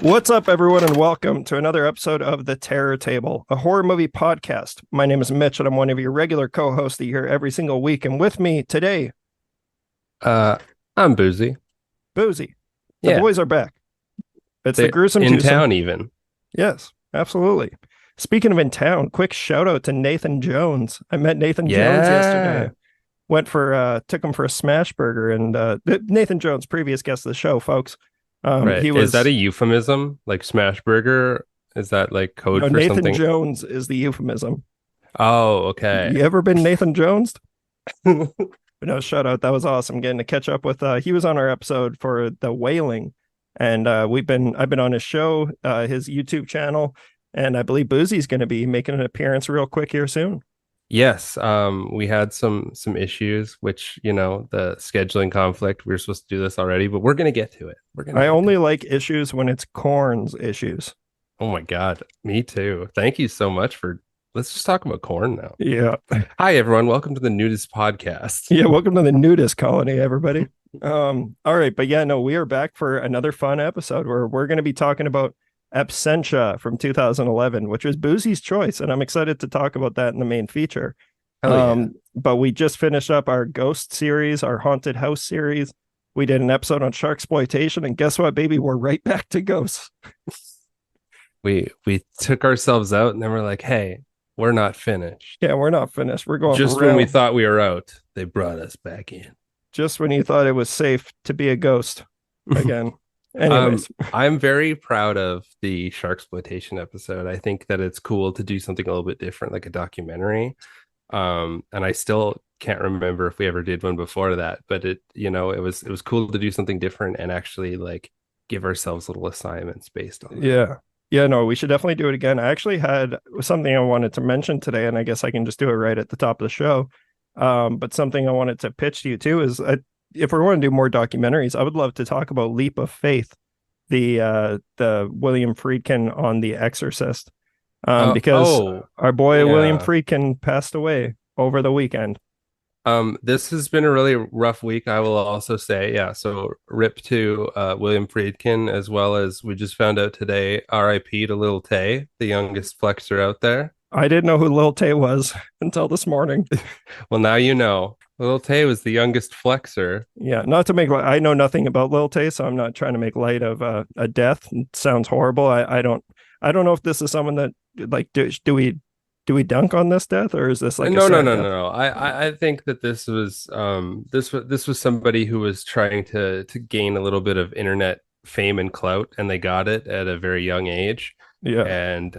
What's up, everyone, and welcome to another episode of The Terror Table, a horror movie podcast. My name is Mitch, and I'm one of your regular co-hosts that you hear every single week. And with me today, I'm Buzi. Buzi. The Yeah, boys are back. It's the they're gruesome in twosome. town even. Yes, absolutely. Speaking of in town, quick shout out to Nathan Jones. I met Nathan Jones yesterday. Took him for a smash burger, and Nathan Jones, previous guest of the show, folks. Right. He Is that was a euphemism? Like smash burger? Is that like code no for Nathan something? Jones is the euphemism. Oh, okay. You ever been Nathan Jones? But no, shout out. That was awesome getting to catch up with he was on our episode for The Wailing, and I've been on his show, his YouTube channel, and I believe Buzi's going to be making an appearance real quick here soon. Yes, we had some issues, which, the scheduling conflict. We were supposed to do this already, but we're gonna get to it. I only like issues when it's corns issues. Oh my God, me too. Thank you so much let's just talk about corn now. Yeah. Hi everyone, welcome to the Nudist Podcast. Yeah, welcome to the nudist colony, everybody. All right, but yeah, no, we are back for another fun episode where we're going to be talking about Absentia from 2011, which was Buzi's choice, and I'm excited to talk about that in the main feature. Hell yeah. But we just finished up our ghost series, our haunted house series. We did an episode on sharksploitation, and guess what, baby? We're right back to ghosts. We took ourselves out, and then we're like, hey, we're not finished. Yeah, we're not finished. We're going Just when we thought we were out, they brought us back in. Just when you thought it was safe to be a ghost again. Anyways, I'm very proud of the sharksploitation episode. I think that it's cool to do something a little bit different, like a documentary. And I still can't remember if we ever did one before that, but it was cool to do something different and actually like give ourselves little assignments based on it. Yeah, no, we should definitely do it again. I actually had something I wanted to mention today, and I guess I can just do it right at the top of the show. But something I wanted to pitch to you too is if we want to do more documentaries, I would love to talk about Leap of Faith, the William Friedkin on The Exorcist, because our boy William Friedkin passed away over the weekend. This has been a really rough week, I will also say. Yeah, so rip to William Friedkin, as well as we just found out today, RIP to Lil Tay, the youngest flexer out there. I didn't know who Lil Tay was until this morning. Well, now you know. Lil Tay was the youngest flexer. Yeah, not to make I know nothing about Lil Tay, so I'm not trying to make light of a death. It sounds horrible. I don't know if this is someone that like do we dunk on this death, or is this like no. I think that this was this was somebody who was trying to gain a little bit of internet fame and clout, and they got it at a very young age. Yeah. And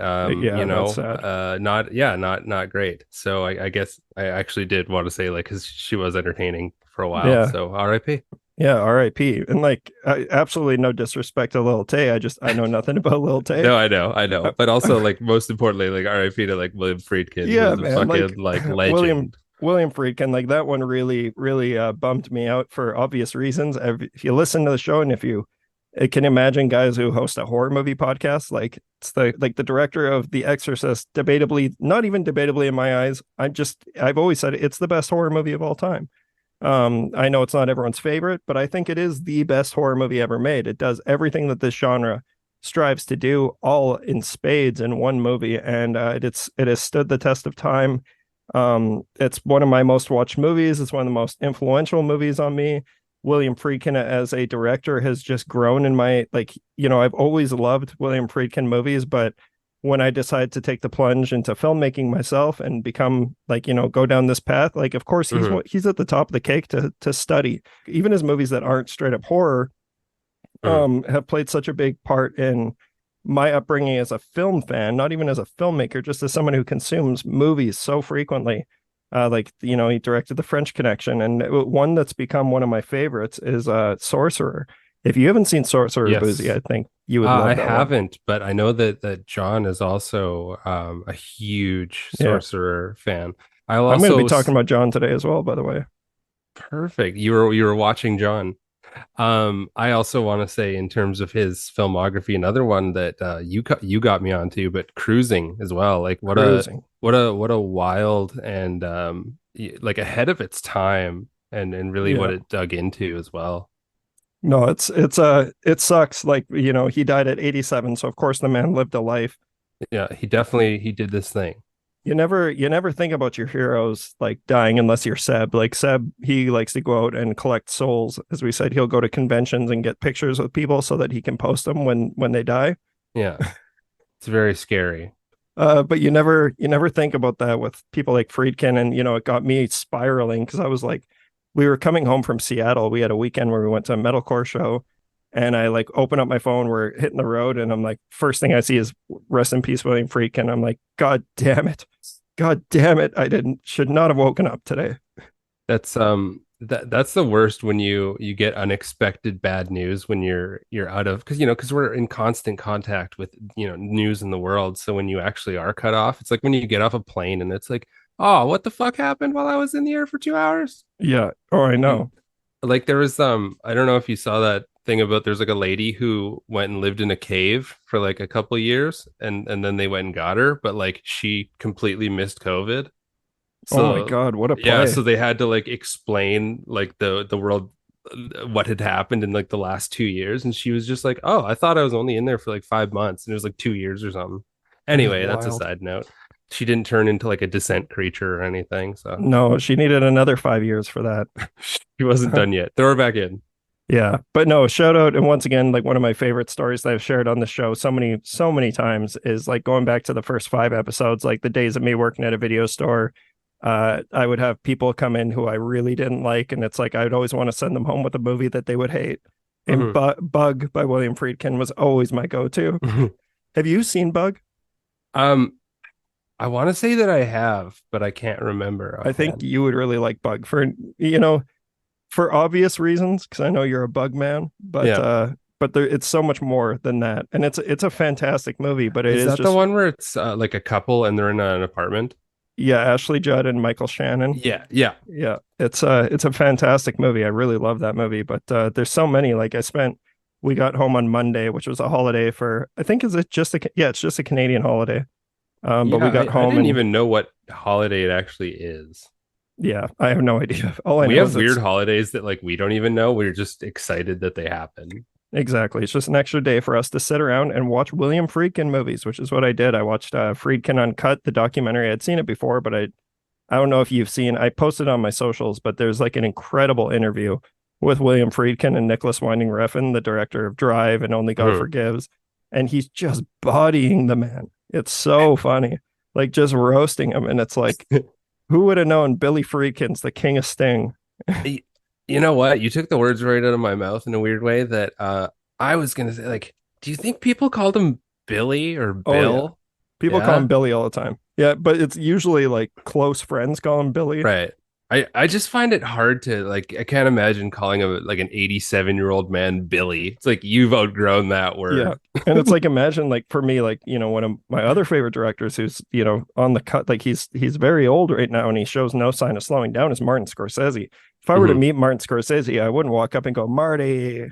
not great. So I guess I actually did want to say, like, because she was entertaining for a while. Yeah. So RIP. Yeah, RIP. And like absolutely no disrespect to Lil Tay. I know nothing about Lil Tay. No, I know. But also, like, most importantly, like, RIP to like William Friedkin. Yeah, man. Fucking, like legend. William Friedkin, like that one really bummed me out for obvious reasons. If you listen to the show, and if you can imagine guys who host a horror movie podcast, like it's the director of The Exorcist, not even debatably in my eyes. I've always said it's the best horror movie of all time. I know it's not everyone's favorite, but I think it is the best horror movie ever made. It does everything that this genre strives to do, all in spades in one movie, and it has stood the test of time. It's one of my most watched movies. It's one of the most influential movies on me. William Friedkin as a director has just grown in my, I've always loved William Friedkin movies, but when I decided to take the plunge into filmmaking myself and become go down this path, like, of course he's at the top of the cake to study. Even his movies that aren't straight up horror have played such a big part in my upbringing as a film fan, not even as a filmmaker, just as someone who consumes movies so frequently. He directed The French Connection, and one that's become one of my favorites is Sorcerer. If you haven't seen Sorcerer, yes. Buzi, I think you would love that. I haven't, but I know that John is also a huge Sorcerer fan. I'm going to be talking about John today as well, by the way. Perfect. You were watching John. I also want to say, in terms of his filmography, another one that you got me onto, but Cruising as well. Like what a wild and like ahead of its time, and really what it dug into as well. No, it sucks. Like, he died at 87, so of course the man lived a life. Yeah, he did this thing. You never think about your heroes like dying unless you're Seb. Like Seb, he likes to go out and collect souls. As we said, he'll go to conventions and get pictures with people so that he can post them when they die. Yeah, it's very scary. But you never think about that with people like Friedkin, and it got me spiraling because I was like, we were coming home from Seattle. We had a weekend where we went to a metalcore show, and I like open up my phone. We're hitting the road, and I'm like, first thing I see is "Rest in peace, William Friedkin." I'm like, God damn it! Should not have woken up today. That's the worst when you get unexpected bad news when you're out of, because we're in constant contact with news in the world. So when you actually are cut off, it's like when you get off a plane and it's like, oh, what the fuck happened while I was in the air for 2 hours? Yeah. Oh, I know. Like there was I don't know if you saw that thing about there's like a lady who went and lived in a cave for like a couple of years, and then they went and got her, but like she completely missed COVID. Oh my So God, what a yeah, play. so they had to like explain like the world, what had happened in like the last 2 years, and she was just like, "Oh, I thought I was only in there for like 5 months, and it was like 2 years or something." That is Anyway, that's a wild. side note. She didn't turn into like a descent creature or anything, so No, she needed another 5 years for that. she wasn't done yet. Throw her back in. Yeah, but no, shout out. And once again, like one of my favorite stories that I've shared on the show so many times is like going back to the first 5 episodes, like the days of me working at a video store. I would have people come in who I really didn't like, and it's like I'd always want to send them home with a movie that they would hate. And Mhm. Bug by William Friedkin was always my go-to. Have you seen Bug? um, I want to say that I have, but I can't remember I think offhand. you would really like Bug for obvious reasons, because I know you're a Bug man, but Yeah. it's so much more than that, and it's a fantastic movie, but it Is is that the just. one where it's like a couple and they're in an apartment? Yeah, Ashley Judd and Michael Shannon. Yeah, yeah. Yeah, it's a fantastic movie. I really love that movie, but there's so many. Like we got home on Monday, which was a holiday for, I think, is it just yeah, it's just a Canadian holiday. But Yeah, we got I home didn't and even know what holiday it actually is. yeah, I have no idea. All I We know have is weird it's holidays that like we don't even know. We're just excited that they happen. exactly. It's just an extra day for us to sit around and watch William Friedkin movies, which is what I did. I watched Friedkin Uncut, the documentary. I'd seen it before, but I don't know if you've seen, I posted on my socials, but there's like an incredible interview with William Friedkin and Nicholas Winding Refn, the director of Drive and Only God Mhm. Forgives. And he's just bodying the man. It's so funny, like just roasting him. And it's like, who would have known Billy Friedkin's the king of Sting? You know what? You took the words right out of my mouth in a weird way that I was gonna say, like, do you think people called him Billy or Oh, yeah. Bill? People call him Yeah. Billy all the time. Yeah, but it's usually like close friends call him Billy. Right. I just find it hard to like I can't imagine calling a like an 87-year-old man Billy. It's like you've outgrown that Yeah. word. And it's like imagine like for me, like, one of my other favorite directors who's, on the cut, like he's very old right now and he shows no sign of slowing down is Martin Scorsese. If I were to Mhm. meet Martin Scorsese, I wouldn't walk up and go, Marty,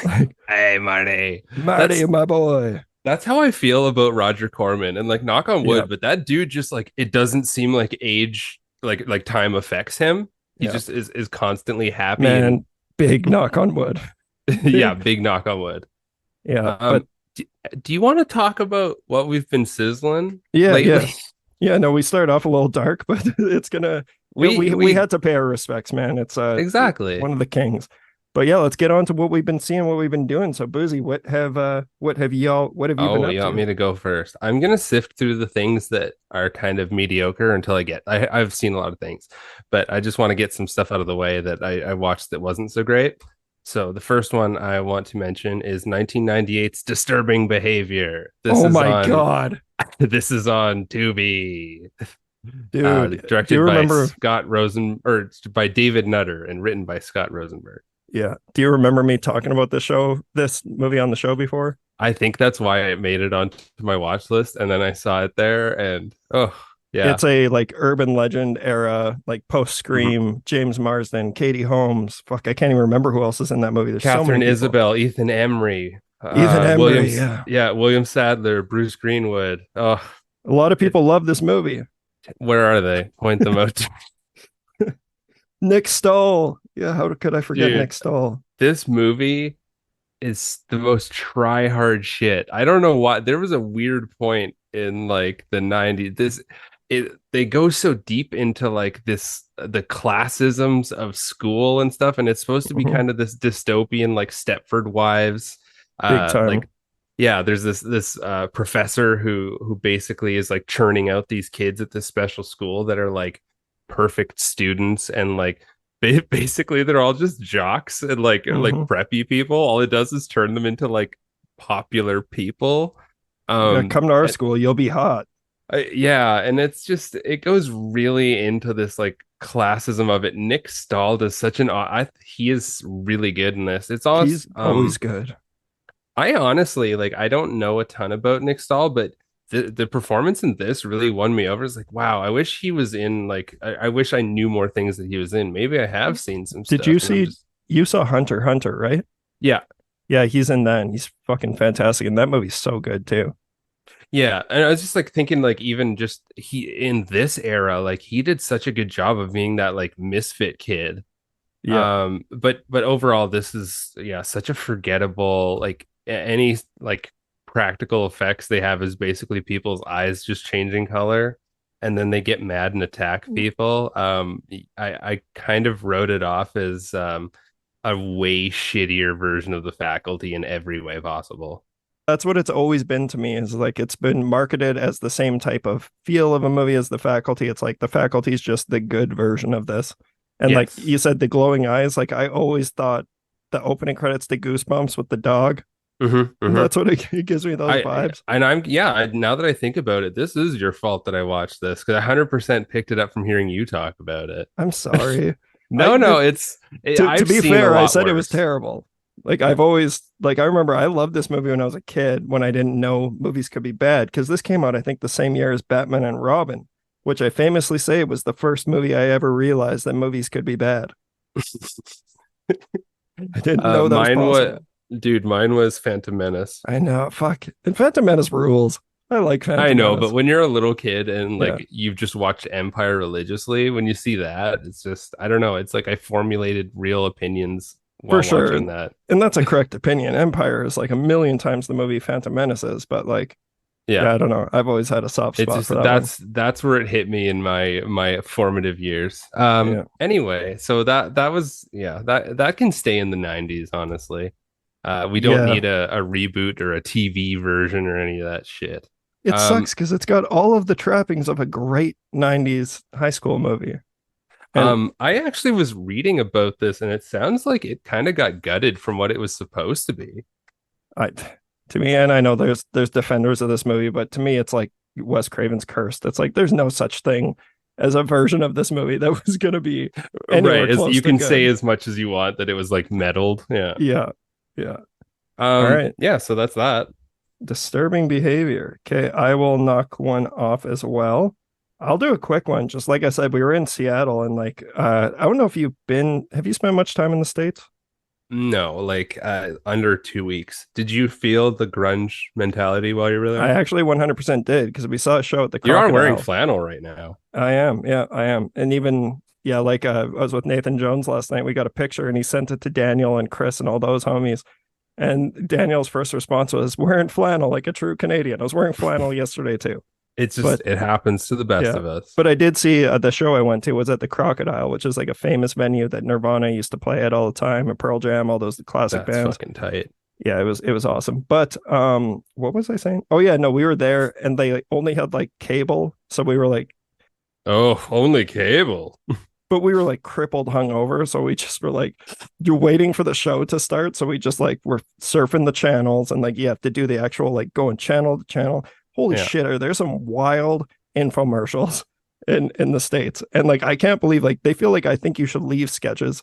like Hey Marty. Marty, That's my boy. That's how I feel about Roger Corman. And like knock on Yeah, wood, but that dude just like it doesn't seem like age like time affects him. He yeah. just is constantly happy and Man, big knock on wood. yeah, Big. big knock on wood. Yeah. But Um do, do you want to talk about what we've been sizzling yeah, lately? yeah. Yeah, no, we start off a little dark, but it's gonna we We had to pay our respects, man. It's exactly. one of the kings. But yeah, let's get on to what we've been seeing, what we've been doing. So Boozy, what have you been Oh, up you want to? me to go first? I'm gonna sift through the things that are kind of mediocre until I've seen a lot of things, but I just want to get some stuff out of the way that I watched that wasn't so great. So the first one I want to mention is 1998's Disturbing Behavior. Oh my God, This is on Tubi. dude. Do you Directed by remember? Scott Rosen or by David Nutter and written by Scott Rosenberg. Yeah. Do you remember me talking about this movie on the show before? I think that's why it made it onto my watch list, and then I saw it there, and oh yeah. It's a like urban legend era, like post Mhm. Scream, James Marsden, Katie Holmes. Fuck, I can't even remember who else is in that movie. There's so many Catherine people. Isabel, Ethan Emery, Ethan Embry, Williams, yeah. yeah, William Sadler, Bruce Greenwood. Oh, A lot of it, people love this movie. where are they? Point them out, Nick Stoll. Yeah, how could I forget dude. Nick Stoll? This movie. is the most try hard shit. I don't know why. There was a weird point in like the 90s. They go so deep into like this the classisms of school and stuff, and it's supposed to be Mhm. kind of this dystopian like Stepford Wives. Big Like time. yeah, there's this professor who basically is like churning out these kids at this special school that are like perfect students and like basically they're all just jocks and like Hmm. preppy people. All it does is turn them into like popular people. Yeah, Um come to our school, you'll be hot. yeah, and it's just it goes really into this like classism of it. Nick Stahl does such an he is really good in this. It's He's also always good. I honestly like I don't know a ton about Nick Stahl, but the performance in this really won me over. It's like, wow, I wish he was in like I wish I knew more things that he was in. Maybe I have seen some Did stuff you and I'm see just you saw Hunter Hunter, right? yeah. Yeah, he's in that and he's fucking fantastic. And that movie's so good too. Yeah, and I was just like thinking like even just he in this era like he did such a good job of being that like misfit kid. Yeah. But overall this is yeah, such a forgettable like any like practical effects they have is basically people's eyes just changing color and then they get mad and attack people. I kind of wrote it off as a way shittier version of the faculty in every way possible. That's what it's always been to me is like it's been marketed as the same type of feel of a movie as the faculty. It's like the faculty is just the good version of this. And like Yes. you said, the glowing eyes, like I always thought the opening credits to Goosebumps with the dog. Mm-hmm, mm-hmm. That's what it gives me those vibes. And I'm yeah, now that I think about it, this is your fault that I watched this because I 100% picked it up from hearing you talk about it. I'm sorry. No, no, To I've be seen a fair, I lot said it was worse. terrible. Like I've always like I remember I loved this movie when I was a kid when I didn't know movies could be bad because this came out I think the same year as Batman and Robin, which I famously say was the first movie I ever realized that movies could be bad. I didn't know that was Mine was possible. dude, mine was Phantom Menace. I know, fuck. And Phantom Menace rules. I like I Phantom know, but Menace. when you're a little kid and Yeah, like you've just watched Empire religiously, when you see that, it's just I don't know. It's like I formulated real opinions for while sure. watching that. And that's a correct opinion. Empire is like a million times the movie Phantom Menace is, but like, Yeah. yeah, I don't know. I've always had a soft It's spot for just that one. that's where it hit me in my formative years. Yeah. Anyway, so that was yeah, that can stay in the 90s, honestly. We don't Yeah. need a reboot or a TV version or any of that shit. It Um sucks because it's got all of the trappings of a great 90s high school movie. And I actually was reading about this and it sounds like it kind of got gutted from what it was supposed to be. I to me, and I know there's defenders of this movie, but to me it's like Wes Craven's cursed. It's like there's no such thing as a version of this movie that was gonna be anywhere Right, as close you to can say good. as much as you want that it was like meddled. Yeah. Yeah. Yeah. All right. Yeah, so that's that. Disturbing behavior. Okay, I will knock one off as well. I'll do a quick one. Just like I said, we were in Seattle and like I don't know if have you spent much time in the States? No, like under 2 weeks. Did you feel the grunge mentality while you were I there? actually 100% did because we saw a show at the You're on wearing Crocodile. flannel right now. I am. Yeah, I am. And even yeah, like I was with Nathan Jones last night. We got a picture and he sent it to Daniel and Chris and all those homies. And Daniel's first response was wearing flannel like a true Canadian. I was wearing flannel yesterday too. It's just But it happens to the best yeah, of us. but I did see the show I went to was at the Crocodile, which is like a famous venue that Nirvana used to play at all the time, and Pearl Jam, all those classic That's bands. fucking tight. Yeah, it was awesome. But what was I saying? Oh yeah, no, we were there and they only had like cable, so we were like, Oh, only cable. but we were like crippled hungover, so we just were like, you're waiting for the show to start, so we just like were surfing the channels and like you have to do the actual like going channel to channel. Holy Yeah. shit, are there some wild infomercials in the States? And like I can't believe like they feel like I think you should leave sketches,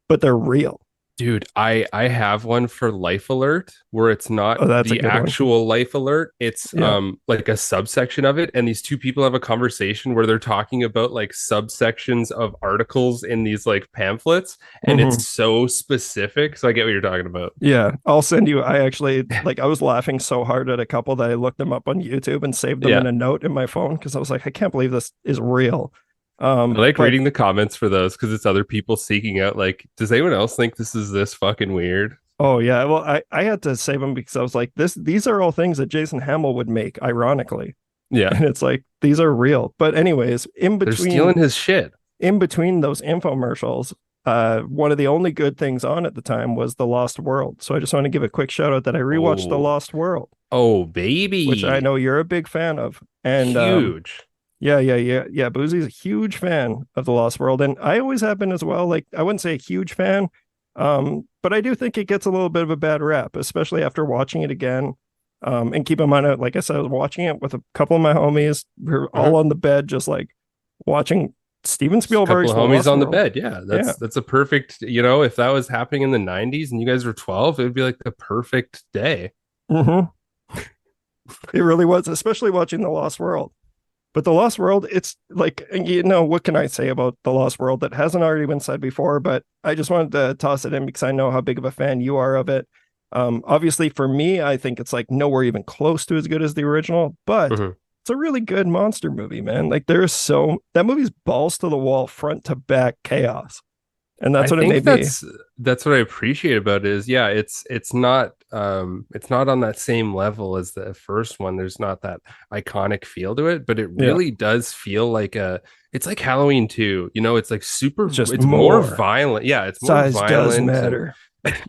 but they're real. Dude, I have one for Life Alert where it's not Oh, that's a the good one. actual Life Alert. It's Yeah. like a subsection of it, and these two people have a conversation where they're talking about like subsections of articles in these like pamphlets, and Mm-hmm. it's so specific. So I get what you're talking about. Yeah, I'll send you. I actually like I was laughing so hard at a couple that I looked them up on YouTube and saved them Yeah. in a note in my phone because I was like, I can't believe this is real. I like But reading the comments for those because it's other people seeking out like, does anyone else think this is this fucking weird? Oh yeah. Well, I had to save them because I was like, these are all things that Jason Hamill would make, ironically. Yeah, And it's like these are real. But anyways, they're stealing his shit. in between those infomercials, one of the only good things on at the time was The Lost World. So I just want to give a quick shout out that I rewatched The Oh, Lost World, oh, which I baby, know you're a big fan of. And huge. yeah. Boozy's a huge fan of The Lost World, and I always have been as well. Like I wouldn't say a huge fan, but I do think it gets a little bit of a bad rap, especially after watching it again. And keep in mind, like I said, I was watching it with a couple of my homies. We are all Mhm. on the bed, just like watching Steven Just a couple Spielberg's of The homies Lost on the World. bed. Yeah, Yeah. that's a perfect. If that was happening in the '90s and you guys were 12, it would be like the perfect day. Mm-hmm. It really was, especially watching The Lost World. But The Lost World, it's like, what can I say about The Lost World that hasn't already been said before? But I just wanted to toss it in because I know how big of a fan you are of it. Obviously, for me, I think it's like nowhere even close to as good as the original, but Mhm. it's a really good monster movie, man. Like, that movie's balls to the wall, front to back chaos. And that's I what it think made me. that's what I appreciate about it is yeah, it's not on that same level as the first one. There's not that iconic feel to it, but it Yeah, really does feel like it's like Halloween 2. It's like it's just it's more more. violent. Yeah, it's more Size does violent and matter.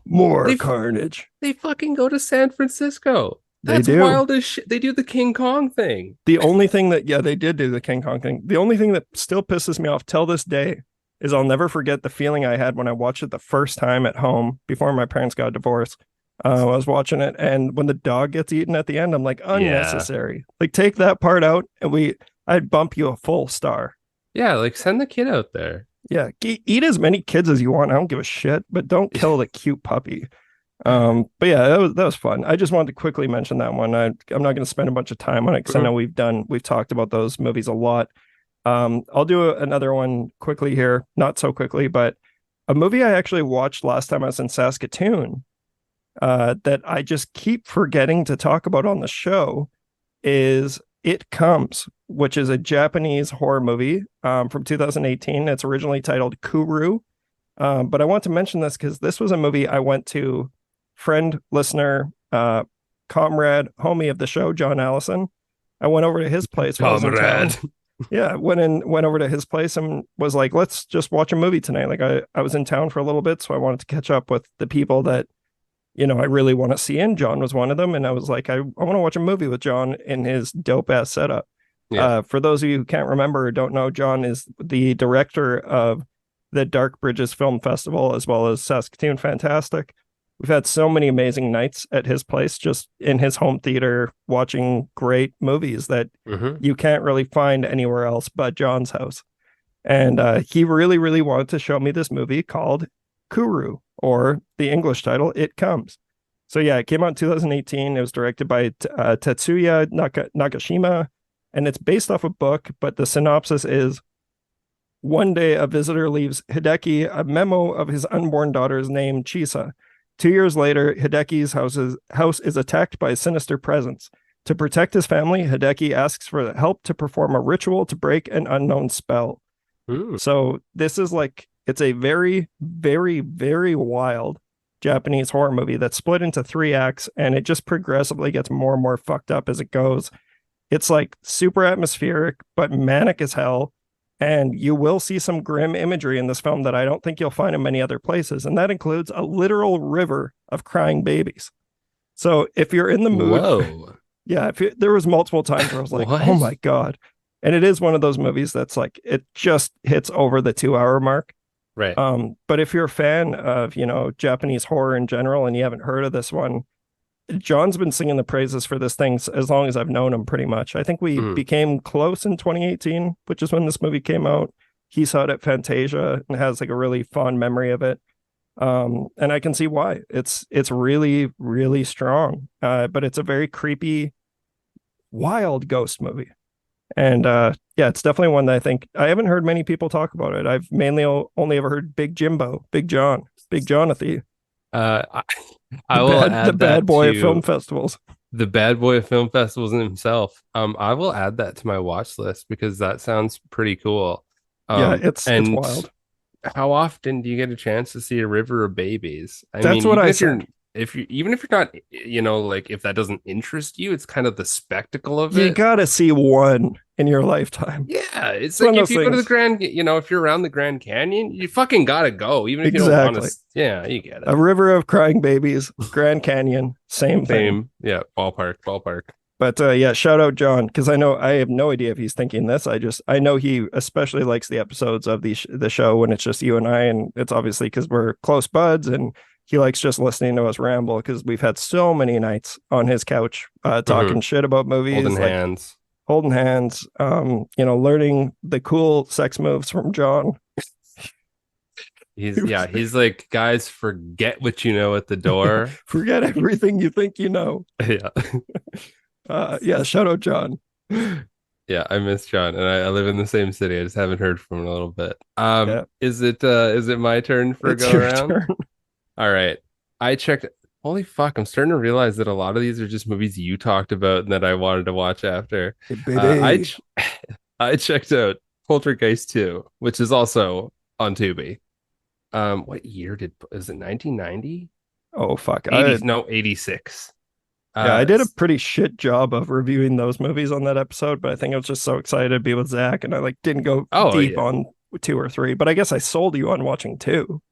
More they carnage. they fucking go to San Francisco. They That's do. wild as shit. They do the King Kong thing. The only thing that, yeah, they did do the King Kong thing. The only thing that still pisses me off till this day is I'll never forget the feeling I had when I watched it the first time at home before my parents got divorced. I was watching it, and when the dog gets eaten at the end, I'm like, Yeah. unnecessary. Like, take that part out, and I'd bump you a full star. Yeah, like send the kid out there. Yeah, eat as many kids as you want. I don't give a shit, but don't kill the cute puppy. But yeah, that was fun. I just wanted to quickly mention that one. I'm not going to spend a bunch of time on it because I know we've talked about those movies a lot. I'll do another one quickly here, not so quickly, but a movie I actually watched last time I was in Saskatoon, that I just keep forgetting to talk about on the show is It Comes, which is a Japanese horror movie from 2018. It's originally titled Kuru. But I want to mention this because this was a movie I went to, friend, listener, comrade, homie of the show, John Allison. I went over to his place while I was in town. Comrade. Yeah, went over to his place and was like, let's just watch a movie tonight. Like I was in town for a little bit, so I wanted to catch up with the people that, I really want to see in. John was one of them. And I was like, I want to watch a movie with John in his dope ass setup. Yeah. For those of you who can't remember or don't know, John is the director of the Dark Bridges Film Festival as well as Saskatoon Fantastic. We've had so many amazing nights at his place, just in his home theater, watching great movies that Hmm. you can't really find anywhere else but John's house. And he really, really wanted to show me this movie called Kuru, or the English title, It Comes. So yeah, it came out in 2018. It was directed by Tetsuya Nakashima, and it's based off a book, but the synopsis is: one day, a visitor leaves Hideki a memo of his unborn daughter's name, Chisa. 2 years later, Hideki's house is attacked by a sinister presence. To protect his family, Hideki asks for help to perform a ritual to break an unknown spell. Mm. So this is like, it's a very, very, very wild Japanese horror movie that's split into 3 acts, and it just progressively gets more and more fucked up as it goes. It's like super atmospheric, but manic as hell. And you will see some grim imagery in this film that I don't think you'll find in many other places. And that includes a literal river of crying babies. So if you're in the mood, Whoa. yeah, there was multiple times where I was like, oh What? my God. And it is one of those movies that's like, it just hits over the 2 hour mark. Right. But if you're a fan of, Japanese horror in general and you haven't heard of this one, John's been singing the praises for this thing as long as I've known him, pretty much. I think we Mm. became close in 2018, which is when this movie came out. He saw it at Fantasia and has like a really fond memory of it. And I can see why. It's really, really strong. But it's a very creepy, wild ghost movie. And yeah, it's definitely one that I think I haven't heard many people talk about it. I've mainly only ever heard Big Jimbo, Big John, Big Jonathan, Uh, I, the I will the add bad that boy of film to festivals. the bad boy of film festivals himself. I will add that to my watch list because that sounds pretty cool. Yeah, it's And wild. how often do you get a chance to see a river of babies? I That's mean, what even I if you're said. if you even if you're not, like if that doesn't interest you, it's kind of the spectacle of You it. gotta see one in your lifetime. Yeah, it's It's one like of if those you go to the things. Grand, if you're around the Grand Canyon, you fucking gotta go, even if you don't want to. Exactly. Yeah, you get A it. river of crying babies, Grand Canyon, same thing. Same, yeah, ballpark, ballpark. But yeah, shout out John, because I have no idea if he's thinking this. I know he especially likes the episodes of the show when it's just you and I, and it's obviously because we're close buds, and he likes just listening to us ramble because we've had so many nights on his couch talking shit about Holding movies, like hands. holding hands, learning the cool sex moves from John. He's like, guys, forget what you know at the door. Forget everything you think you know. Yeah. Yeah, shout out John. Yeah, I miss John, and I live in the same city. I just haven't heard from him in a little bit. Yeah, Is it my turn for a it's go your around? turn. All right. I checked. Holy fuck, I'm starting to realize that a lot of these are just movies you talked about and that I wanted to watch after. Hey, Uh, I baby. ch- I checked out Poltergeist 2, which is also on Tubi. What year is it 1990? Oh fuck. 80s, no, 86. Yeah, I Uh did a pretty shit job of reviewing those movies on that episode, but I think I was just so excited to be with Zach, and I like didn't go oh deep yeah. on two or three. But I guess I sold you on watching two.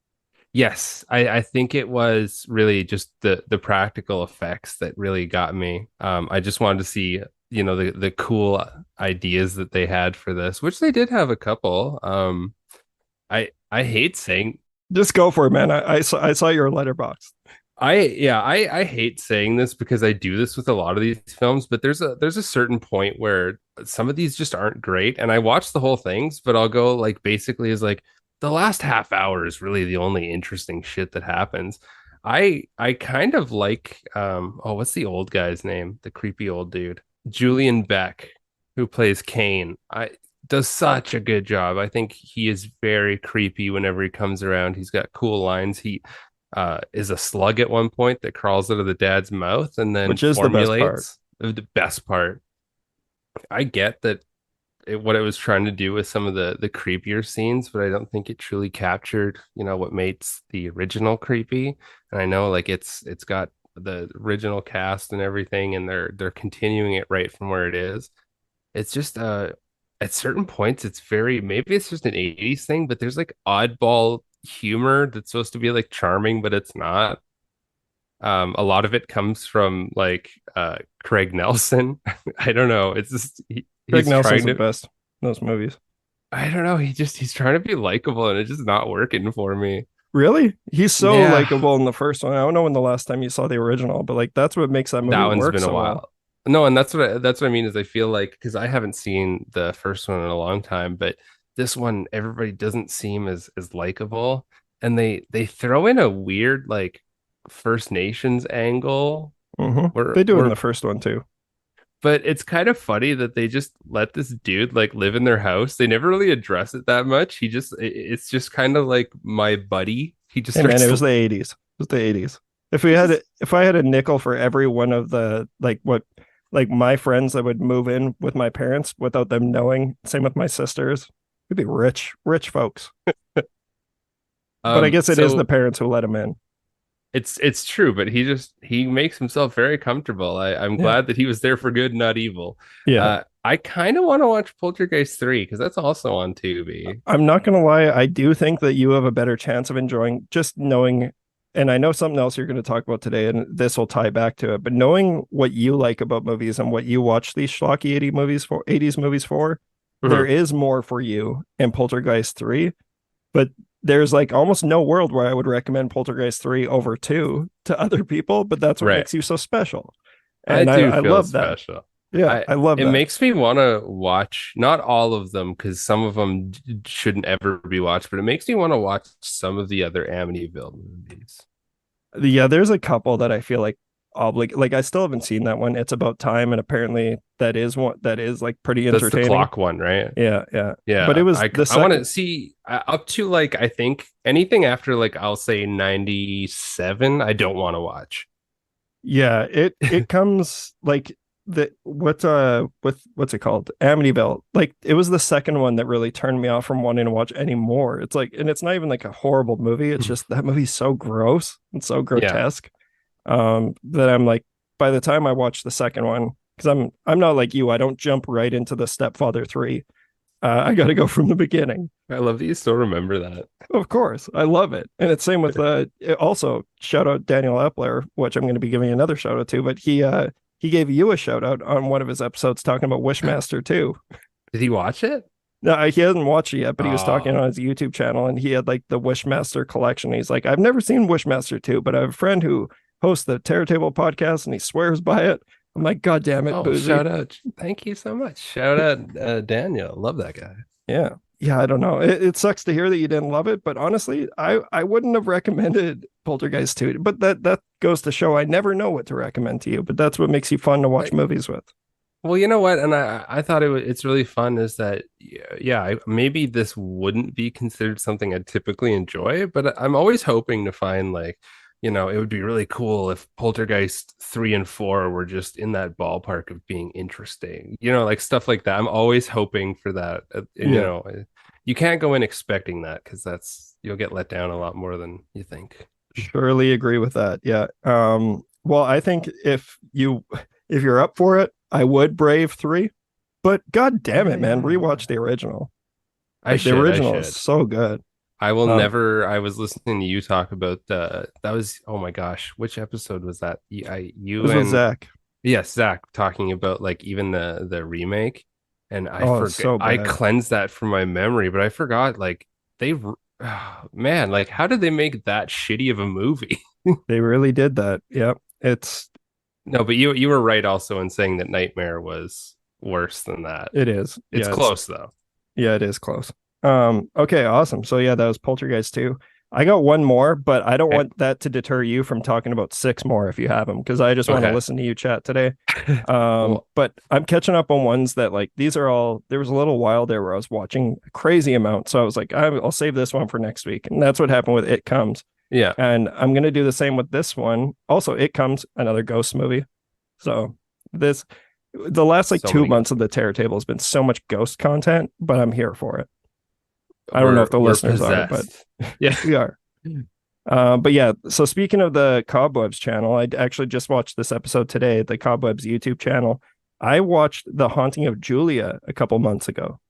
Yes, I think it was really just the practical effects that really got me. I just wanted to see, the cool ideas that they had for this, which they did have a couple. I hate saying Just go for it, man. I saw your letterbox. I hate saying this because I do this with a lot of these films, but there's a certain point where some of these just aren't great, and I watch the whole things, but I'll go like basically is like the last half hour is really the only interesting shit that happens. I kind of like what's the old guy's name? The creepy old dude. Julian Beck, who plays Kane. I does such a good job. I think he is very creepy whenever he comes around. He's got cool lines. He is a slug at one point that crawls out of the dad's mouth and then Which is the best part. formulates the best part. I get that what it was trying to do with some of the creepier scenes, but I don't think it truly captured, what makes the original creepy. And I know like it's got the original cast and everything, and they're continuing it right from where it is. It's just at certain points it's very, maybe it's just an 80s thing, but there's like oddball humor that's supposed to be like charming, but it's not. A lot of it comes from like Craig Nelson. I don't know. It's just Greg he's Nelson's trying the to, best in those movies. I don't know. He's trying to be likable and it's just not working for me. Really? He's so Yeah, likable in the first one. I don't know when the last time you saw the original, but like that's what makes that that movie one's work been a so well. while. No, and that's what I mean is I feel like because I haven't seen the first one in a long time, but this one everybody doesn't seem as likable, and they throw in a weird like First Nations angle where They do it in where the first one too. but it's kind of funny that they just let this dude like live in their house. They never really address it that much. It's just kind of like my buddy. He just Hey man, it starts was the 80s. It was the 80s. If I had a nickel for every one of the like my friends that would move in with my parents without them knowing, same with my sisters, we'd be rich folks. But I guess it is the so parents who let them in. it's true, but he makes himself very comfortable. I'm Yeah. glad that he was there for good, not evil. Yeah. I kind of want to watch Poltergeist 3 because that's also on Tubi. I'm not gonna lie, I do think that you have a better chance of enjoying just knowing, and I know something else you're going to talk about today, and this will tie back to it, but knowing what you like about movies and what you watch these schlocky 80s movies for, there Mhm. is more for you in Poltergeist 3, but there's like almost no world where I would recommend Poltergeist 3 over 2 to other people, but that's what Right. makes you so special. I And do I feel love that. special. Yeah, I I love It that. makes me want to watch not all of them because some of them shouldn't ever be watched, but it makes me want to watch some of the other Amityville movies. Yeah, there's a couple that I feel like I still haven't seen that one. It's about time, and apparently that is one that is like pretty That's the entertaining. clock one, right? Yeah, yeah. But it Yeah, was the I want to second. see up to like I think anything after like I'll say 97, I don't want to watch. Yeah, it comes like the what's it called? Amityville. Like it was the second one that really turned me off from wanting to watch anymore. It's like, and it's not even like a horrible movie. It's just that movie's so gross and so Yeah, grotesque. that I'm like, by the time I watch the second one, because I'm not like you, I don't jump right into the Stepfather 3. I got to go from the beginning. I love that you still remember that. Of course, I love it, and it's same with also shout out Daniel Epler, which I'm going to be giving another shout out to, but he gave you a shout out on one of his episodes talking about Wishmaster 2. Did he watch it? No, he hasn't watched it yet, but he was talking Oh, on his YouTube channel, and he had like the Wishmaster collection. He's like, I've never seen Wishmaster 2, but I have a friend who hosts the Terror Table podcast, and he swears by it. I'm like, God damn it, oh, Buzi. shout out. Thank you so much. Shout out Daniel. Love that guy. Yeah. Yeah, I don't know. It sucks to hear that you didn't love it, but honestly, I wouldn't have recommended Poltergeist 2. But that goes to show I never know what to recommend to you. But that's what makes you fun to watch Like, movies with. well, you know what? And I thought it's really fun is that, yeah, maybe this wouldn't be considered something I typically enjoy, but I'm always hoping to find like, it would be really cool if Poltergeist 3 and 4 were just in that ballpark of being interesting, like stuff like that. I'm always hoping for that. And, Yeah, you can't go in expecting that because you'll get let down a lot more than you think. surely agree with that. Yeah. Well, I think if you're up for it, I would Brave 3. But god damn it, man, Yeah. rewatch the original. I Like the should, I original is should. so good. I will Um, never. I was listening to you talk about that was, oh my gosh, which episode was that? You this was and Zach. yes, Zach talking about like even the remake, and I Oh, it's forget. so I bad. cleansed that from my memory, but I forgot like they, man, like how did they make that shitty of a movie? They really did that. Yep. It's No, but you were right also in saying that Nightmare was worse than that. it is. It's close though. Yeah, it is close. Okay, awesome. So yeah, that was Poltergeist 2. I got one more, but I don't Okay. want that to deter you from talking about six more if you have them, because I just want to Okay. listen to you chat today. Well, But I'm catching up on ones that like these are all there was a little while there where I was watching a crazy amount. So I was like, I'll save this one for next week. And that's what happened with It Comes. yeah. And I'm gonna do the same with this one. Also, It Comes, another ghost movie. So this the last like So two many months ghosts. of the Terror Table has been so much ghost content, but I'm here for it. I don't know We're if the we're listeners are, but possessed. Yeah. we are. But yeah, so speaking of the Cobwebs channel, I actually just watched this episode today, the Cobwebs YouTube channel. I watched The Haunting of Julia a couple months ago.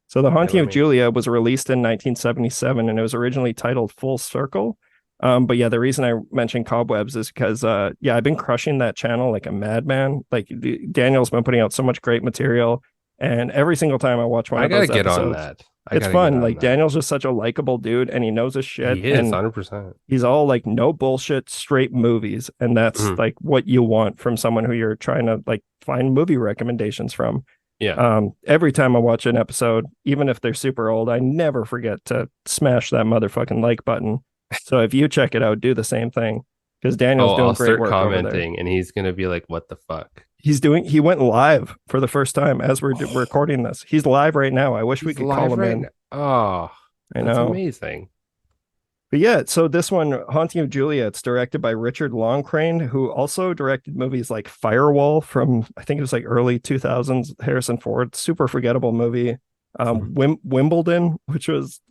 So The Okay, Haunting let of me. Julia was released in 1977 and it was originally titled Full Circle. But yeah, the reason I mentioned Cobwebs is because yeah, I've been crushing that channel like a madman. Like Daniel's been putting out so much great material, and every single time I watch one I of gotta those get on episodes, that. I it's gotta get fun. on Like that. Daniel's just such a likable dude and he knows his shit, He is and 100%. he's all like no bullshit, straight movies. And that's Mhm. like what you want from someone who you're trying to like find movie recommendations from. Yeah. Every time I watch an episode, even if they're super old, I never forget to smash that motherfucking like button. So if you check it out, do the same thing because Daniel's Oh, doing I'll great start work over there. commenting and he's gonna be like, "What the fuck?" He went live for the first time as we're recording this. He's live right now. I wish we He's could call live him right in. now. Oh, I that's know. amazing. But yeah, so this one, Haunting of Julia, it's directed by Richard Longcrane, who also directed movies like Firewall from, I think it was like early 2000s, Harrison Ford, super forgettable movie. Wimbledon, which was